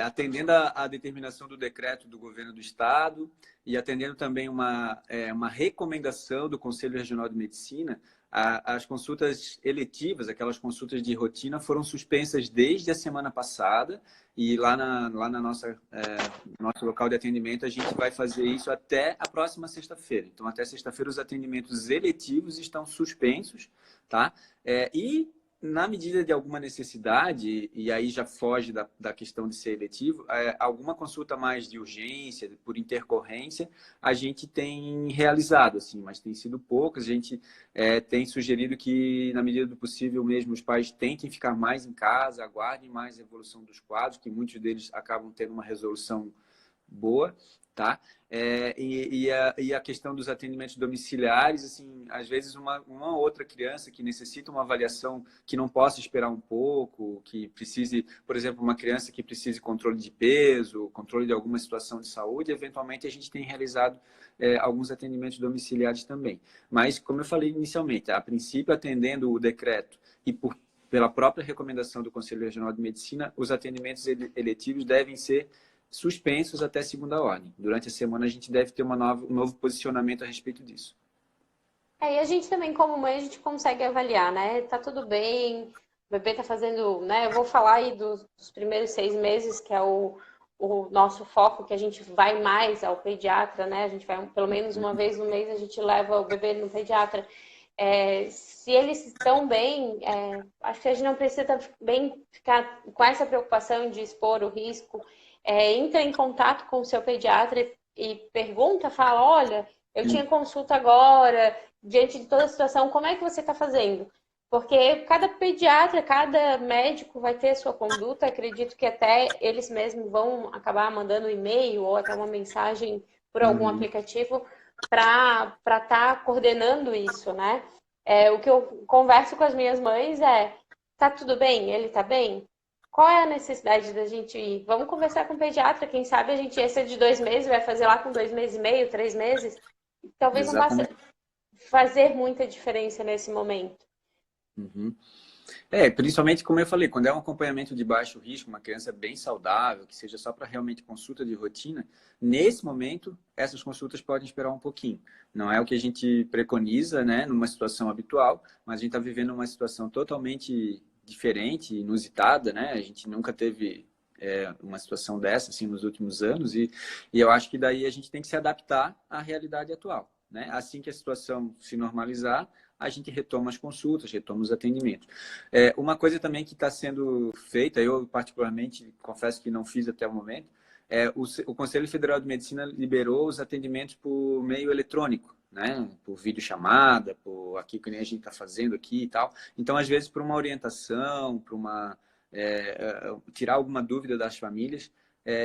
atendendo à determinação do decreto do governo do estado e atendendo também uma recomendação do Conselho Regional de Medicina, as consultas eletivas, aquelas consultas de rotina, foram suspensas desde a semana passada e lá na nosso local de atendimento a gente vai fazer isso até a próxima sexta-feira. Então, até sexta-feira os atendimentos eletivos estão suspensos, tá? E na medida de alguma necessidade, e aí já foge da questão de ser eletivo, alguma consulta mais de urgência, por intercorrência, a gente tem realizado, assim, mas tem sido poucas. A gente tem sugerido que, na medida do possível mesmo, os pais tentem ficar mais em casa, aguardem mais a evolução dos quadros, que muitos deles acabam tendo uma resolução boa, tá? E a questão dos atendimentos domiciliares, assim, às vezes uma outra criança que necessita uma avaliação que não possa esperar um pouco, que precise, por exemplo, uma criança que precise controle de peso, controle de alguma situação de saúde, eventualmente a gente tem realizado alguns atendimentos domiciliares também. Mas, como eu falei inicialmente, a princípio, atendendo o decreto e pela própria recomendação do Conselho Regional de Medicina, os atendimentos eletivos devem ser suspensos até segunda ordem. Durante a semana a gente deve ter um novo posicionamento a respeito disso. E a gente também, como mãe, a gente consegue avaliar, né? Tá tudo bem, o bebê tá fazendo, né? Eu vou falar aí dos primeiros 6 meses, que é o nosso foco, que a gente vai mais ao pediatra, né? A gente vai pelo menos uma vez no mês, a gente leva o bebê no pediatra. Se eles estão bem, acho que a gente não precisa ficar com essa preocupação de expor o risco. Entra em contato com o seu pediatra e pergunta, fala, olha, eu tinha consulta agora, diante de toda a situação, como é que você está fazendo? Porque cada pediatra, cada médico vai ter a sua conduta, acredito que até eles mesmos vão acabar mandando um e-mail ou até uma mensagem por algum aplicativo para estar coordenando isso, né? O que eu converso com as minhas mães tá tudo bem? Ele tá bem? Qual é a necessidade da gente ir? Vamos conversar com o pediatra, quem sabe a gente, esse é de 2 meses, vai fazer lá com 2 meses e meio, 3 meses. Talvez não vá fazer muita diferença nesse momento. Uhum. Principalmente, como eu falei, quando é um acompanhamento de baixo risco, uma criança bem saudável, que seja só para realmente consulta de rotina, nesse momento, essas consultas podem esperar um pouquinho. Não é o que a gente preconiza, né, numa situação habitual, mas a gente está vivendo uma situação totalmente diferente, inusitada, né? A gente nunca teve uma situação dessa, assim, nos últimos anos, e eu acho que daí a gente tem que se adaptar à realidade atual, né? Assim que a situação se normalizar, a gente retoma as consultas, retoma os atendimentos. Uma coisa também que está sendo feita, eu particularmente confesso que não fiz até o momento, o Conselho Federal de Medicina liberou os atendimentos por meio eletrônico, né? Por videochamada, por aqui que nem a gente está fazendo aqui e tal. Então, às vezes, para uma orientação, para tirar alguma dúvida das famílias,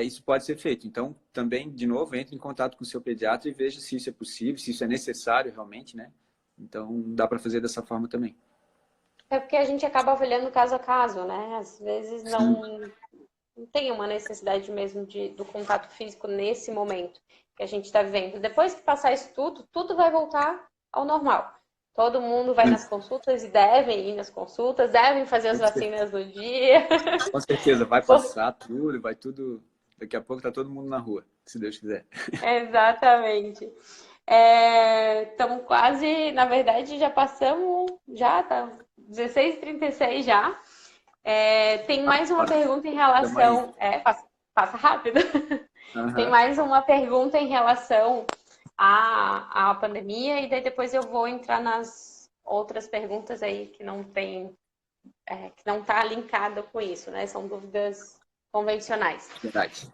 isso pode ser feito. Então, também, de novo, entre em contato com o seu pediatra e veja se isso é possível, se isso é necessário realmente, né? Então, dá para fazer dessa forma também. Porque a gente acaba avaliando caso a caso, né? Às vezes não tem uma necessidade mesmo do contato físico nesse momento que a gente está vivendo. Depois que passar isso tudo vai voltar ao normal. Todo mundo vai nas consultas e devem ir nas consultas, devem fazer as vacinas no dia. Com certeza, vai passar tudo, vai tudo. Daqui a pouco tá todo mundo na rua, se Deus quiser. Exatamente. Estamos quase, na verdade, já passamos, já tá 16h36 já. Tem mais uma pergunta em relação. Passa rápido. Uhum. Tem mais uma pergunta em relação à pandemia, e daí depois eu vou entrar nas outras perguntas aí que não tem, que não está linkada com isso, né? São dúvidas convencionais. Verdade.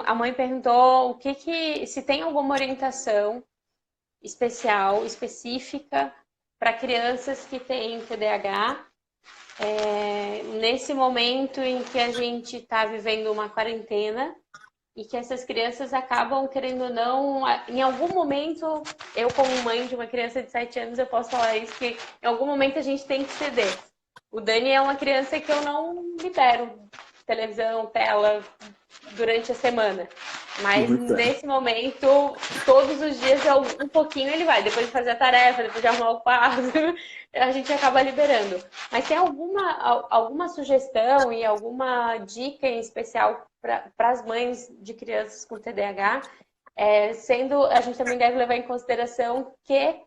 A mãe perguntou se tem alguma orientação especial, específica para crianças que têm TDAH, nesse momento em que a gente está vivendo uma quarentena e que essas crianças acabam, querendo ou não, em algum momento, eu como mãe de uma criança de 7 anos, eu posso falar isso, que em algum momento a gente tem que ceder. O Dani é uma criança que eu não libero televisão, tela, durante a semana. Mas Muito bem. nesse momento, todos os dias um pouquinho ele vai. Depois de fazer a tarefa, depois de arrumar o quarto, a gente acaba liberando. Mas tem alguma sugestão e alguma dica em especial para as mães de crianças com TDAH? Sendo, a gente também deve levar em consideração que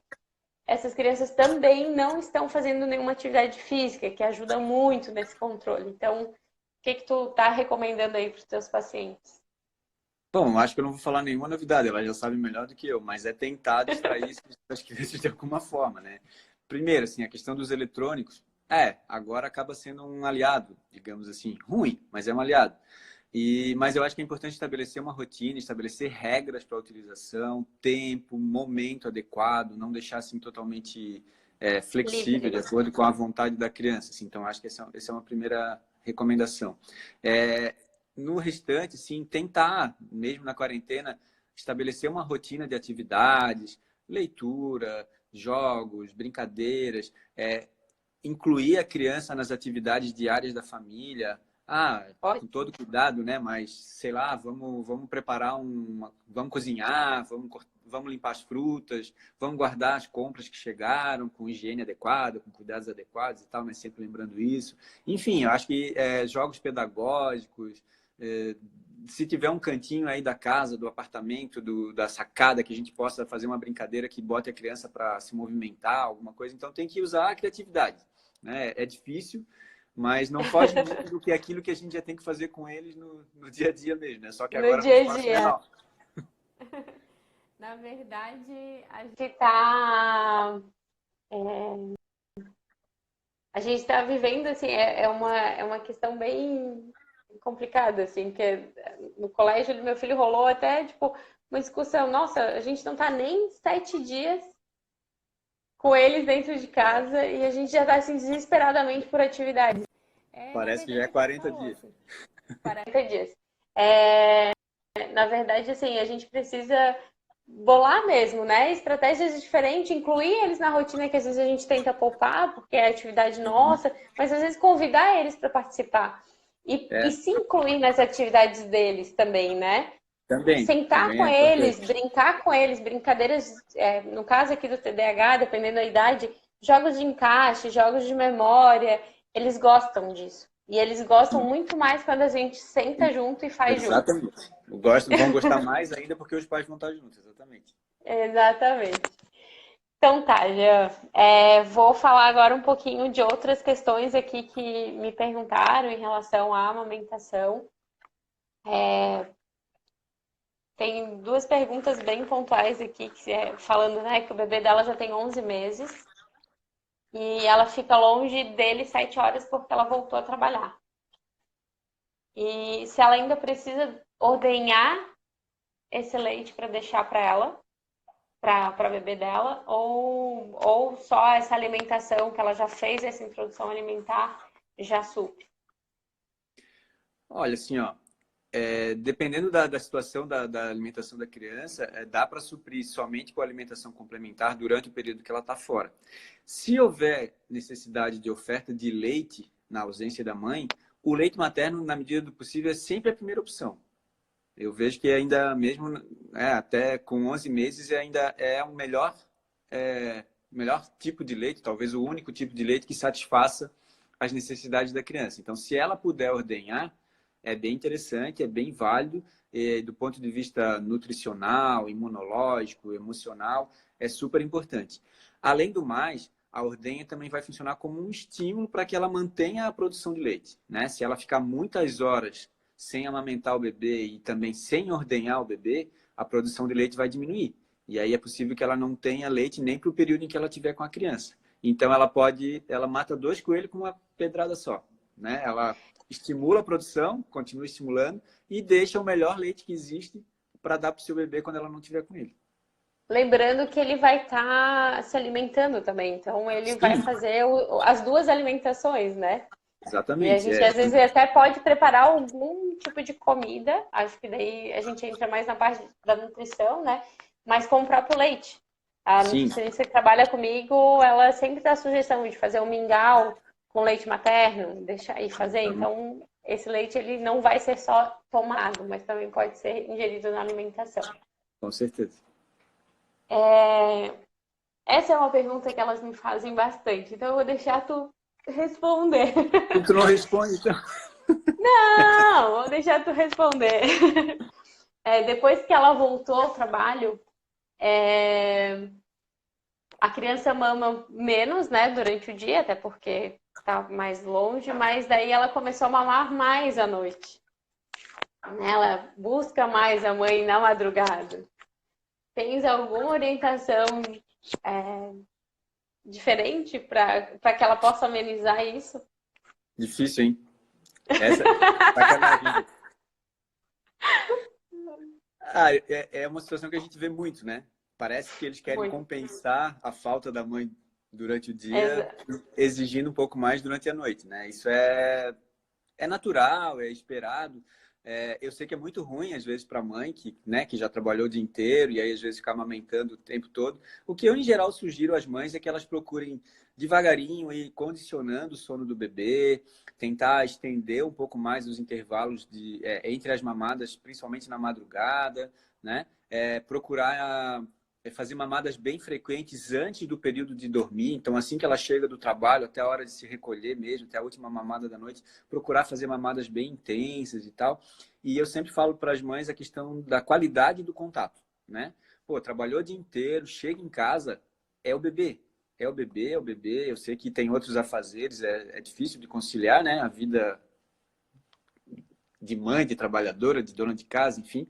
essas crianças também não estão fazendo nenhuma atividade física, que ajuda muito nesse controle. Então, o que tu tá recomendando aí para os teus pacientes? Bom, acho que eu não vou falar nenhuma novidade, ela já sabe melhor do que eu, mas é tentar distrair isso das crianças de alguma forma, né? Primeiro, assim, a questão dos eletrônicos, agora acaba sendo um aliado, digamos assim, ruim, mas é um aliado. Mas eu acho que é importante estabelecer uma rotina, estabelecer regras para a utilização, tempo, momento adequado, não deixar assim totalmente flexível, Livre. de acordo com a vontade da criança. Assim. Então, acho que essa é uma primeira recomendação. No restante, sim, tentar, mesmo na quarentena, estabelecer uma rotina de atividades, leitura, jogos, brincadeiras, incluir a criança nas atividades diárias da família. Com Ótimo. todo cuidado, né? Mas, sei lá, vamos preparar vamos cozinhar, vamos limpar as frutas, vamos guardar as compras que chegaram com higiene adequada, com cuidados adequados e tal, mas sempre lembrando isso. Enfim, eu acho que jogos pedagógicos, se tiver um cantinho aí da casa, do apartamento, da sacada, que a gente possa fazer uma brincadeira que bote a criança para se movimentar, alguma coisa, então tem que usar a criatividade. Né? É difícil, mas não foge muito do que aquilo que a gente já tem que fazer com eles no dia a dia mesmo, né? Só que No agora num dia a espaço dia. menor. Na verdade, a gente tá vivendo, assim, é uma questão bem complicada, assim, que no colégio do meu filho rolou até, tipo, uma discussão. Nossa, a gente não tá nem 7 dias com eles dentro de casa e a gente já tá, assim, desesperadamente por atividades. Na Parece que já verdade, é o que tu 40 falou, dias. assim, 40 dias. Na verdade, assim, a gente precisa bolar mesmo, né? Estratégias diferentes, incluir eles na rotina que às vezes a gente tenta poupar, porque é atividade Uhum. nossa, mas às vezes convidar eles para participar. E É, se incluir nas atividades deles também, né? Sentar também com é eles, importante. brincar com eles, brincadeiras, no caso aqui do TDAH, dependendo da idade, jogos de encaixe, jogos de memória, eles gostam disso. E eles gostam Sim, muito mais quando a gente senta sim. junto e faz junto. Exatamente. Vão gostar mais ainda porque os pais vão estar juntos, exatamente. Exatamente. Então tá, Jean. Vou falar agora um pouquinho de outras questões aqui que me perguntaram em relação à amamentação. Tem duas perguntas bem pontuais aqui, falando, né, que o bebê dela já tem 11 meses e ela fica longe dele 7 horas porque ela voltou a trabalhar. E se ela ainda precisa ordenhar esse leite para deixar para ela, para bebê dela, ou só essa alimentação que ela já fez, essa introdução alimentar, já supre. Olha, assim, ó, dependendo da situação da alimentação da criança, dá para suprir somente com alimentação complementar durante o período que ela está fora. Se houver necessidade de oferta de leite na ausência da mãe, o leite materno, na medida do possível, é sempre a primeira opção. Eu vejo que ainda mesmo, até com 11 meses, ainda é o melhor tipo de leite, talvez o único tipo de leite que satisfaça as necessidades da criança. Então, se ela puder ordenhar, é bem interessante, é bem válido, e, do ponto de vista nutricional, imunológico, emocional, é super importante. Além do mais, a ordenha também vai funcionar como um estímulo para que ela mantenha a produção de leite. Né? Se ela ficar muitas horas sem amamentar o bebê e também sem ordenhar o bebê, a produção de leite vai diminuir. E aí é possível que ela não tenha leite nem para o período em que ela estiver com a criança. Então ela mata dois coelhos com uma pedrada só. Né? Ela estimula a produção, continua estimulando e deixa o melhor leite que existe para dar para o seu bebê quando ela não estiver com ele. Lembrando que ele vai estar se alimentando também, então ele vai Sim, fazer as duas alimentações, né? E a exatamente. gente às vezes até pode preparar algum tipo de comida, acho que daí a gente entra mais na parte da nutrição, né? Mas com o próprio leite. A Sim, nutricionista que trabalha comigo, ela sempre dá a sugestão de fazer um mingau com leite materno, deixar e fazer. Então, esse leite ele não vai ser só tomado, mas também pode ser ingerido na alimentação. Com certeza. Essa é uma pergunta que elas me fazem bastante, então eu vou deixar tu responder. E tu não responde, então? Não, vou deixar tu responder. Depois que ela voltou ao trabalho, a criança mama menos, né, durante o dia, até porque tá mais longe, mas daí ela começou a mamar mais à noite. Ela busca mais a mãe na madrugada. Tens alguma orientação diferente para que ela possa amenizar isso? Difícil, hein? Essa sacanagem. É uma situação que a gente vê muito, né? Parece que eles querem Muito. compensar a falta da mãe durante o dia, Exato. exigindo um pouco mais durante a noite, né? Isso é natural, é esperado. Eu sei que é muito ruim, às vezes, para a mãe, que já trabalhou o dia inteiro e aí, às vezes, fica amamentando o tempo todo. O que eu, em geral, sugiro às mães é que elas procurem devagarinho e condicionando o sono do bebê, tentar estender um pouco mais os intervalos entre as mamadas, principalmente na madrugada, né? Procurar fazer mamadas bem frequentes antes do período de dormir. Então, assim que ela chega do trabalho, até a hora de se recolher mesmo, até a última mamada da noite, procurar fazer mamadas bem intensas e tal. E eu sempre falo para as mães a questão da qualidade do contato, né? Pô, trabalhou o dia inteiro, chega em casa, é o bebê. É o bebê, é o bebê. Eu sei que tem outros afazeres, é difícil de conciliar, né? A vida de mãe, de trabalhadora, de dona de casa, enfim.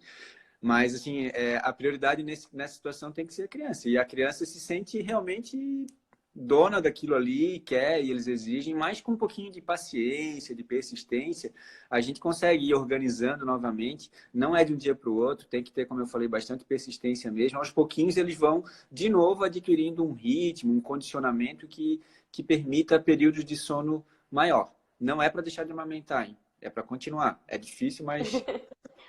Mas, assim, a prioridade nessa situação tem que ser a criança. E a criança se sente realmente dona daquilo ali, quer e eles exigem, mas com um pouquinho de paciência, de persistência, a gente consegue ir organizando novamente. Não é de um dia para o outro, tem que ter, como eu falei, bastante persistência mesmo. Aos pouquinhos eles vão, de novo, adquirindo um ritmo, um condicionamento que permita períodos de sono maior. Não é para deixar de amamentar, hein? É para continuar. É difícil, mas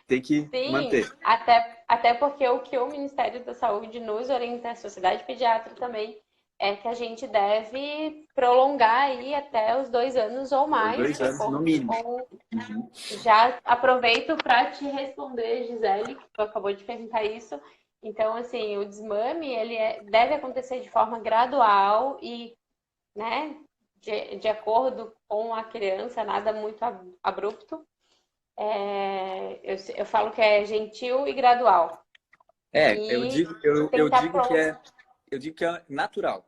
tem que Sim, manter. até porque o que o Ministério da Saúde nos orienta, a Sociedade Pediátrica também, é que a gente deve prolongar aí até os 2 anos ou Os mais, dois de anos, no acordo mínimo. com. Uhum. Já aproveito para te responder, Gisele, que tu acabou de perguntar isso. Então, assim, o desmame, ele deve acontecer de forma gradual e, né, de acordo com a criança, nada muito abrupto. Eu falo que é gentil e gradual. Eu E digo, eu tentar digo que prolongar. eu digo que é natural.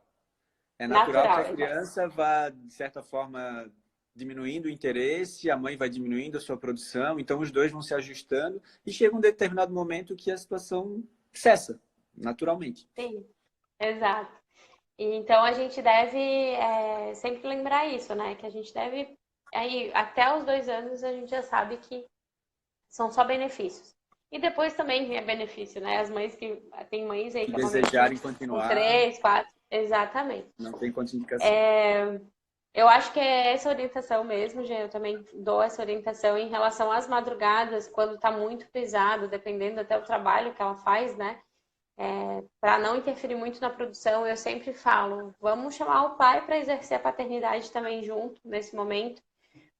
É natural que Natural, a exato. criança vá, de certa forma, diminuindo o interesse, a mãe vai diminuindo a sua produção, então os dois vão se ajustando e chega um determinado momento que a situação cessa, naturalmente. Sim, exato. E então a gente deve sempre lembrar isso, né? Que a gente deve. Aí, até os 2 anos a gente já sabe que são só benefícios. E depois também é benefício, né? As mães que. Tem mães aí Se que amamentam desejarem com continuar, 3, 4. Exatamente. não tem contraindicação. Eu acho que é essa orientação mesmo, Gê. Eu também dou essa orientação em relação às madrugadas, quando está muito pesado, dependendo até do trabalho que ela faz, né? Para não interferir muito na produção, eu sempre falo, vamos chamar o pai para exercer a paternidade também junto nesse momento,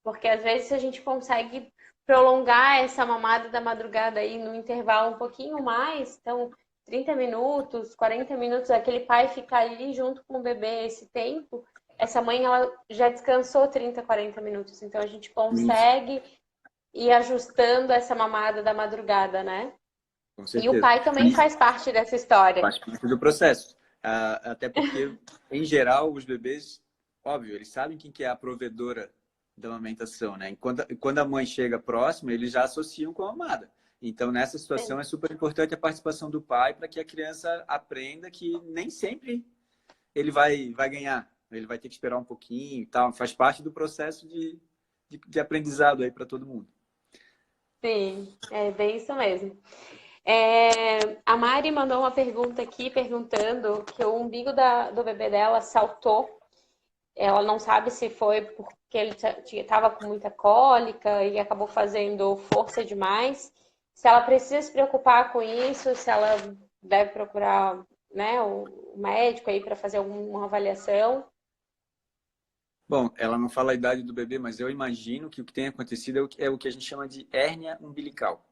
porque às vezes a gente consegue prolongar essa mamada da madrugada aí no intervalo um pouquinho mais, então 30 minutos, 40 minutos, aquele pai ficar ali junto com o bebê esse tempo, essa mãe ela já descansou 30, 40 minutos, então a gente Isso, consegue ir ajustando essa mamada da madrugada, né? com E o certeza. pai também faz parte dessa história. Faz parte do processo. Até porque, em geral, os bebês, óbvio, eles sabem quem que é a provedora da amamentação, né? Quando a mãe chega próxima, eles já associam com a amada. Então, nessa situação, Sim. é super importante a participação do pai para que a criança aprenda que nem sempre ele vai ganhar. Ele vai ter que esperar um pouquinho e tal. Faz parte do processo de aprendizado aí para todo mundo. Sim, é bem isso mesmo. A Mari mandou uma pergunta aqui, perguntando que o umbigo do bebê dela saltou. Ela não sabe se foi porque ele estava com muita cólica e acabou fazendo força demais. Se ela precisa se preocupar com isso, se ela deve procurar, né, o médico aí para fazer alguma avaliação. Bom, ela não fala a idade do bebê, mas eu imagino que o que tem acontecido é o que a gente chama de hérnia umbilical.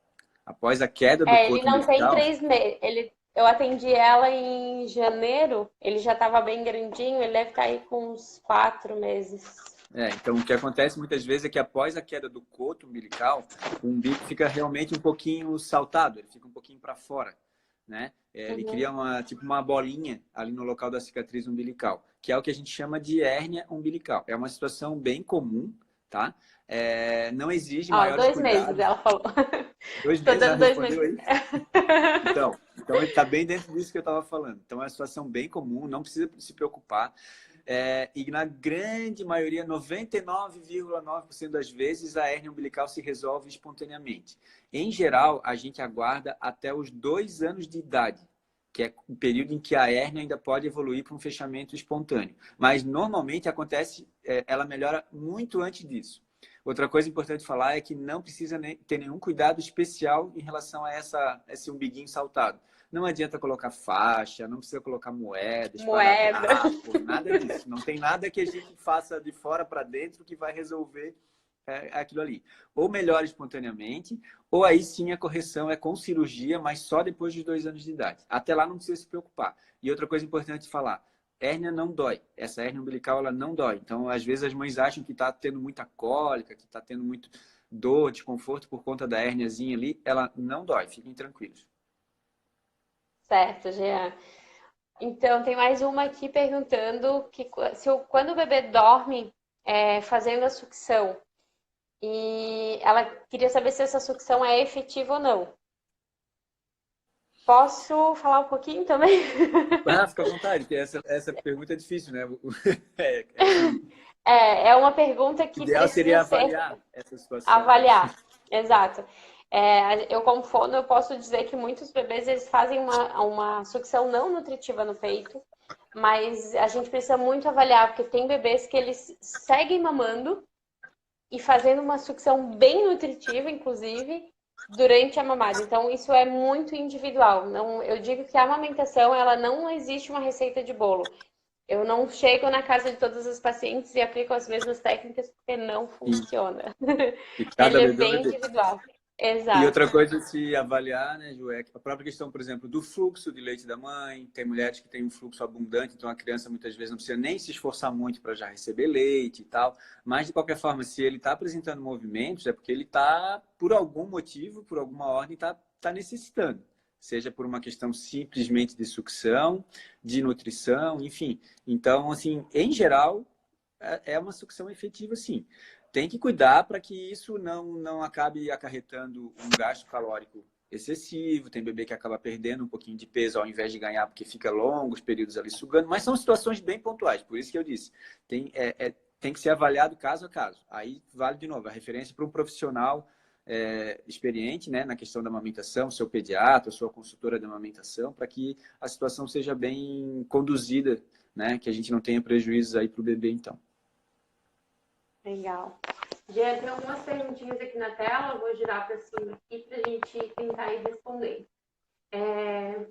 Após a queda do Ele coto não tem umbilical, 3 meses. Eu atendi ela em janeiro, ele já estava bem grandinho, ele deve estar aí com uns 4 meses. então o que acontece muitas vezes é que após a queda do coto umbilical, o umbigo fica realmente um pouquinho saltado, ele fica um pouquinho para fora, né? Ele Uhum. cria tipo uma bolinha ali no local da cicatriz umbilical, que é o que a gente chama de hérnia umbilical. É uma situação bem comum, tá? Não exige Ó, maiores 2 meses, cuidados. ela falou. 2 meses já Tô dando 2 meses. respondeu aí? Então ele está bem dentro disso que eu estava falando. Então é uma situação bem comum, não precisa se preocupar. E na grande maioria, 99,9% das vezes, a hérnia umbilical se resolve espontaneamente. Em geral, a gente aguarda até os 2 anos de idade, que é o período em que a hérnia ainda pode evoluir para um fechamento espontâneo. Mas normalmente acontece, ela melhora muito antes disso. Outra coisa importante falar é que não precisa ter nenhum cuidado especial em relação a esse umbiguinho saltado. Não adianta colocar faixa, não precisa colocar moeda, Moeda. esparadrapo, nada disso. Não tem nada que a gente faça de fora para dentro que vai resolver aquilo ali. Ou melhora espontaneamente, ou aí sim a correção é com cirurgia, mas só depois dos 2 anos de idade. Até lá não precisa se preocupar. E outra coisa importante falar, hérnia não dói. Essa hérnia umbilical, ela não dói. Então, às vezes, as mães acham que está tendo muita cólica, que está tendo muito dor, desconforto por conta da hérniazinha ali. Ela não dói. Fiquem tranquilos. Certo, Jean. Então, tem mais uma aqui perguntando que quando o bebê dorme, fazendo a sucção, e ela queria saber se essa sucção é efetiva ou não. Posso falar um pouquinho também? Fica à vontade, que essa pergunta é difícil, né? Assim, É uma pergunta o que ideal precisa seria ser avaliar essa situação, né? avaliar. Exato. Eu, como fono, eu posso dizer que muitos bebês eles fazem uma sucção não nutritiva no peito, mas a gente precisa muito avaliar, porque tem bebês que eles seguem mamando e fazendo uma sucção bem nutritiva, inclusive, durante a mamada. Então, isso é muito individual. Não, eu digo que a amamentação, ela não existe uma receita de bolo. Eu não chego na casa de todos os pacientes e aplico as mesmas técnicas porque não Sim. funciona. E cada Ele é bebê é um bem bebê. individual. E Exato. outra coisa a se avaliar, né, Ju, é a própria questão, por exemplo, do fluxo de leite da mãe. Tem mulheres que têm um fluxo abundante, então a criança muitas vezes não precisa nem se esforçar muito para já receber leite e tal. Mas, de qualquer forma, se ele está apresentando movimentos, é porque ele está, por algum motivo, por alguma ordem, tá necessitando. Seja por uma questão simplesmente de sucção, de nutrição, enfim. Então, assim, em geral, é uma sucção efetiva, sim. Tem que cuidar para que isso não acabe acarretando um gasto calórico excessivo. Tem bebê que acaba perdendo um pouquinho de peso ao invés de ganhar, porque fica longos períodos ali sugando. Mas são situações bem pontuais, por isso que eu disse. Tem que ser avaliado caso a caso. Aí vale de novo a referência para um profissional experiente, né, na questão da amamentação, seu pediatra, sua consultora de amamentação, para que a situação seja bem conduzida, né, que a gente não tenha prejuízos aí para o bebê, então. Legal. Já tem algumas perguntinhas aqui na tela, vou girar para cima aqui para a gente tentar ir respondendo.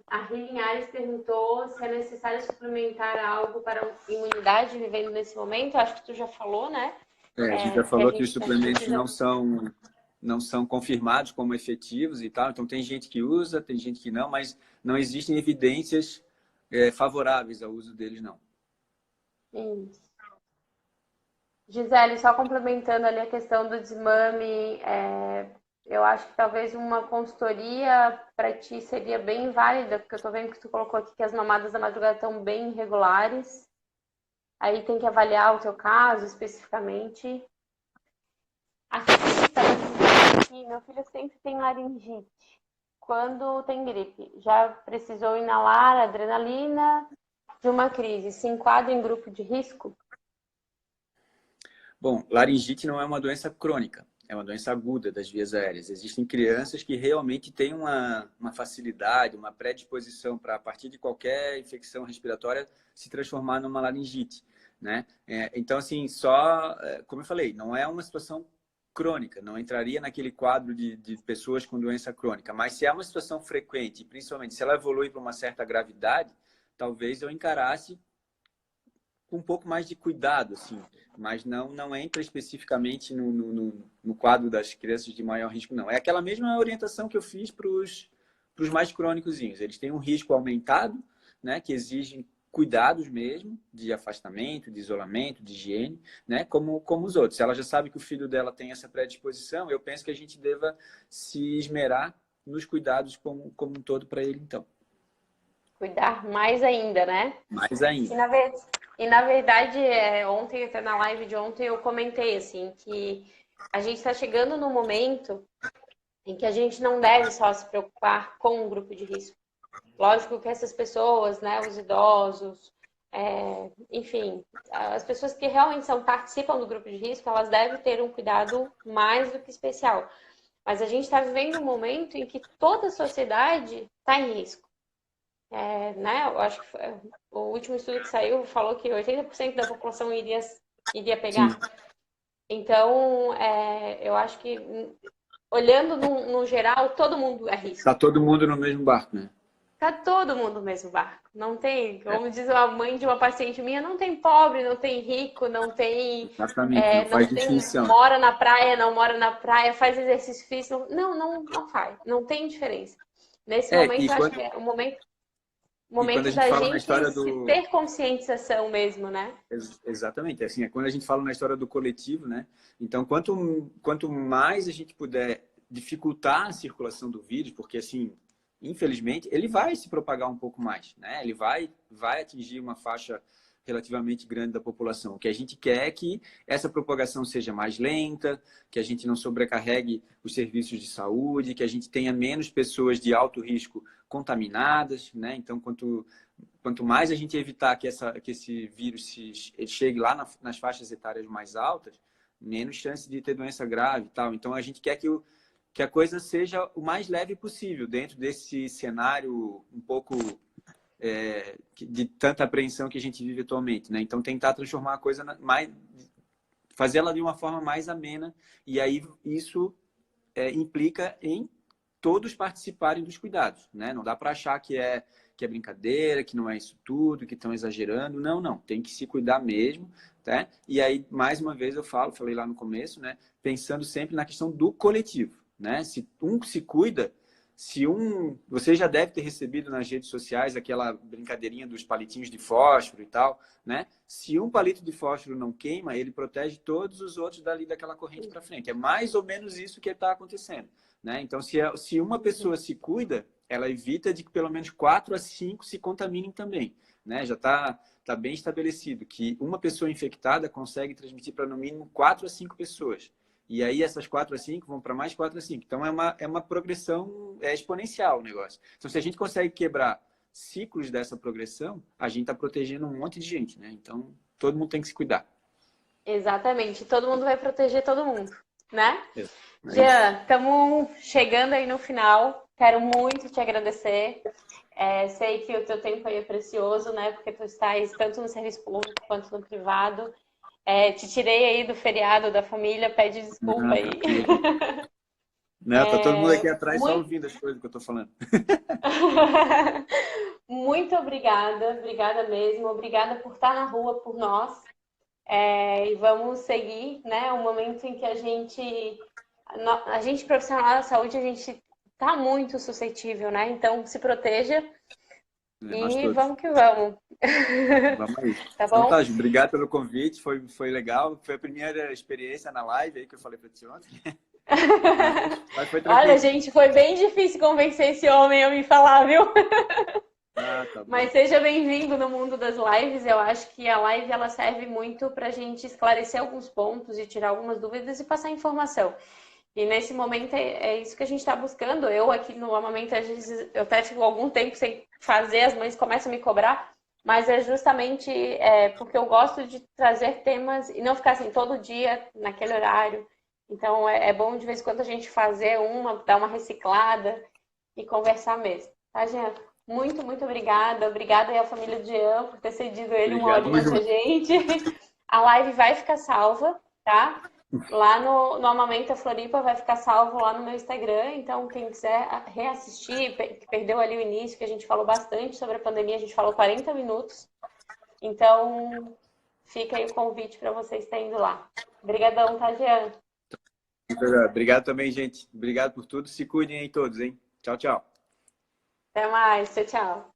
A Ri Linhares perguntou se é necessário suplementar algo para a imunidade vivendo nesse momento. Acho que tu já falou, né? A gente já Que a falou que os gente suplementos precisa. não são confirmados como efetivos e tal. Então, tem gente que usa, tem gente que não, mas não existem evidências favoráveis ao uso deles, não. Isso. Gisele, só complementando ali a questão do desmame, eu acho que talvez uma consultoria para ti seria bem válida, porque eu estou vendo que tu colocou aqui que as mamadas da madrugada estão bem irregulares. Aí tem que avaliar o teu caso especificamente. Aqui estava dizendo que meu filho sempre tem laringite quando tem gripe. Já precisou inalar adrenalina de uma crise. Se enquadra em grupo de risco? Bom, laringite não é uma doença crônica, é uma doença aguda das vias aéreas. Existem crianças que realmente têm uma facilidade, uma predisposição para, a partir de qualquer infecção respiratória, se transformar numa laringite, né? Então, assim, como eu falei, não é uma situação crônica, não entraria naquele quadro de pessoas com doença crônica, mas se é uma situação frequente, principalmente se ela evolui para uma certa gravidade, talvez eu encarasse com um pouco mais de cuidado, assim, mas não entra especificamente no quadro das crianças de maior risco, não. É aquela mesma orientação que eu fiz para os mais crônicozinhos. Eles têm um risco aumentado, né, que exigem cuidados mesmo, de afastamento, de isolamento, de higiene, né, como os outros. Se ela já sabe que o filho dela tem essa predisposição, eu penso que a gente deva se esmerar nos cuidados como um todo para ele, então. Cuidar mais ainda, né? Mais ainda. E na verdade, ontem, até na live de ontem, eu comentei assim que a gente está chegando no momento em que a gente não deve só se preocupar com o grupo de risco. Lógico que essas pessoas, né, os idosos, enfim, as pessoas que realmente participam do grupo de risco, elas devem ter um cuidado mais do que especial. Mas a gente está vivendo um momento em que toda a sociedade está em risco. Né? Eu acho que o último estudo que saiu falou que 80% da população iria pegar. Sim. Então, eu acho que, olhando no geral, todo mundo é risco. Está todo mundo no mesmo barco, né? Tá todo mundo no mesmo barco. Não tem, como diz a mãe de uma paciente minha, não tem pobre, não tem rico, não tem. Exatamente, não faz Não tem, distinção. mora na praia, não mora na praia, faz exercício físico. Não faz. Não tem diferença. Nesse momento, eu acho que é o momento e quando a gente da fala na gente história ter conscientização mesmo, né? Exatamente, assim, é quando a gente fala na história do coletivo, né? Então, quanto mais a gente puder dificultar a circulação do vírus, porque, assim, infelizmente, ele vai se propagar um pouco mais, né? Ele vai atingir uma faixa relativamente grande da população. O que a gente quer é que essa propagação seja mais lenta, que a gente não sobrecarregue os serviços de saúde, que a gente tenha menos pessoas de alto risco contaminadas, né? Então, quanto mais a gente evitar que esse vírus chegue lá nas faixas etárias mais altas, menos chance de ter doença grave e tal. Então, a gente quer que a coisa seja o mais leve possível dentro desse cenário um pouco de tanta apreensão que a gente vive atualmente, né? Então, tentar transformar a coisa fazê-la de uma forma mais amena, e aí isso implica em todos participarem dos cuidados, né? Não dá para achar que é brincadeira, que não é isso tudo, que estão exagerando. Não. Tem que se cuidar mesmo, tá? E aí, mais uma vez, eu falei lá no começo, né? Pensando sempre na questão do coletivo, né? Se um se cuida, você já deve ter recebido nas redes sociais aquela brincadeirinha dos palitinhos de fósforo e tal, né? Se um palito de fósforo não queima, ele protege todos os outros daquela corrente para frente. É mais ou menos isso que está acontecendo, né? Então, se uma pessoa se cuida, ela evita de que pelo menos 4 a 5 se contaminem também, né? Já está bem estabelecido que uma pessoa infectada consegue transmitir para no mínimo 4 a 5 pessoas. E aí essas 4 a 5 vão para mais 4 a 5. Então é uma progressão exponencial o negócio. Então, se a gente consegue quebrar ciclos dessa progressão, a gente está protegendo um monte de gente, né? Então, todo mundo tem que se cuidar. Exatamente. Todo mundo vai proteger todo mundo, né? Jean, estamos chegando aí no final. Quero muito te agradecer. Sei que o teu tempo aí é precioso, né? Porque tu estás tanto no serviço público quanto no privado. Te tirei aí do feriado da família, pede desculpa aí. Não, tá todo mundo aqui atrás só muito... ouvindo as coisas que eu tô falando. Muito obrigada mesmo. Obrigada por estar na rua por nós. E vamos seguir, né? Um momento em que a gente profissional da saúde, a gente tá muito suscetível, né? Então, se proteja e vamos que vamos. Vamos aí. Tá Então, bom? tá, Ju, obrigado pelo convite, foi legal. Foi a primeira experiência na live aí que eu falei pra ti ontem. Mas foi tranquilo. Olha, gente, foi bem difícil convencer esse homem a me falar, viu? Tá bom. Mas seja bem-vindo no mundo das lives. Eu acho que a live ela serve muito para a gente esclarecer alguns pontos e tirar algumas dúvidas e passar informação. E nesse momento é isso que a gente está buscando. Eu aqui no Amamento, às vezes, eu até fico algum tempo sem fazer, as mães começam a me cobrar, mas é justamente porque eu gosto de trazer temas e não ficar assim todo dia naquele horário. Então é bom de vez em quando a gente fazer dar uma reciclada e conversar mesmo. Tá, Jean? Muito, muito obrigada. Obrigada aí à família do Jean por ter cedido ele uma horinha pra gente. A live vai ficar salva, tá? Lá no Amamenta Floripa vai ficar salvo lá no meu Instagram. Então, quem quiser reassistir, que perdeu ali o início, que a gente falou bastante sobre a pandemia, a gente falou 40 minutos. Então, fica aí o convite para vocês estarem indo lá. Obrigadão, tá, Jean? Obrigado também, gente. Obrigado por tudo. Se cuidem aí todos, hein? Tchau, tchau. Até mais. Tchau, tchau.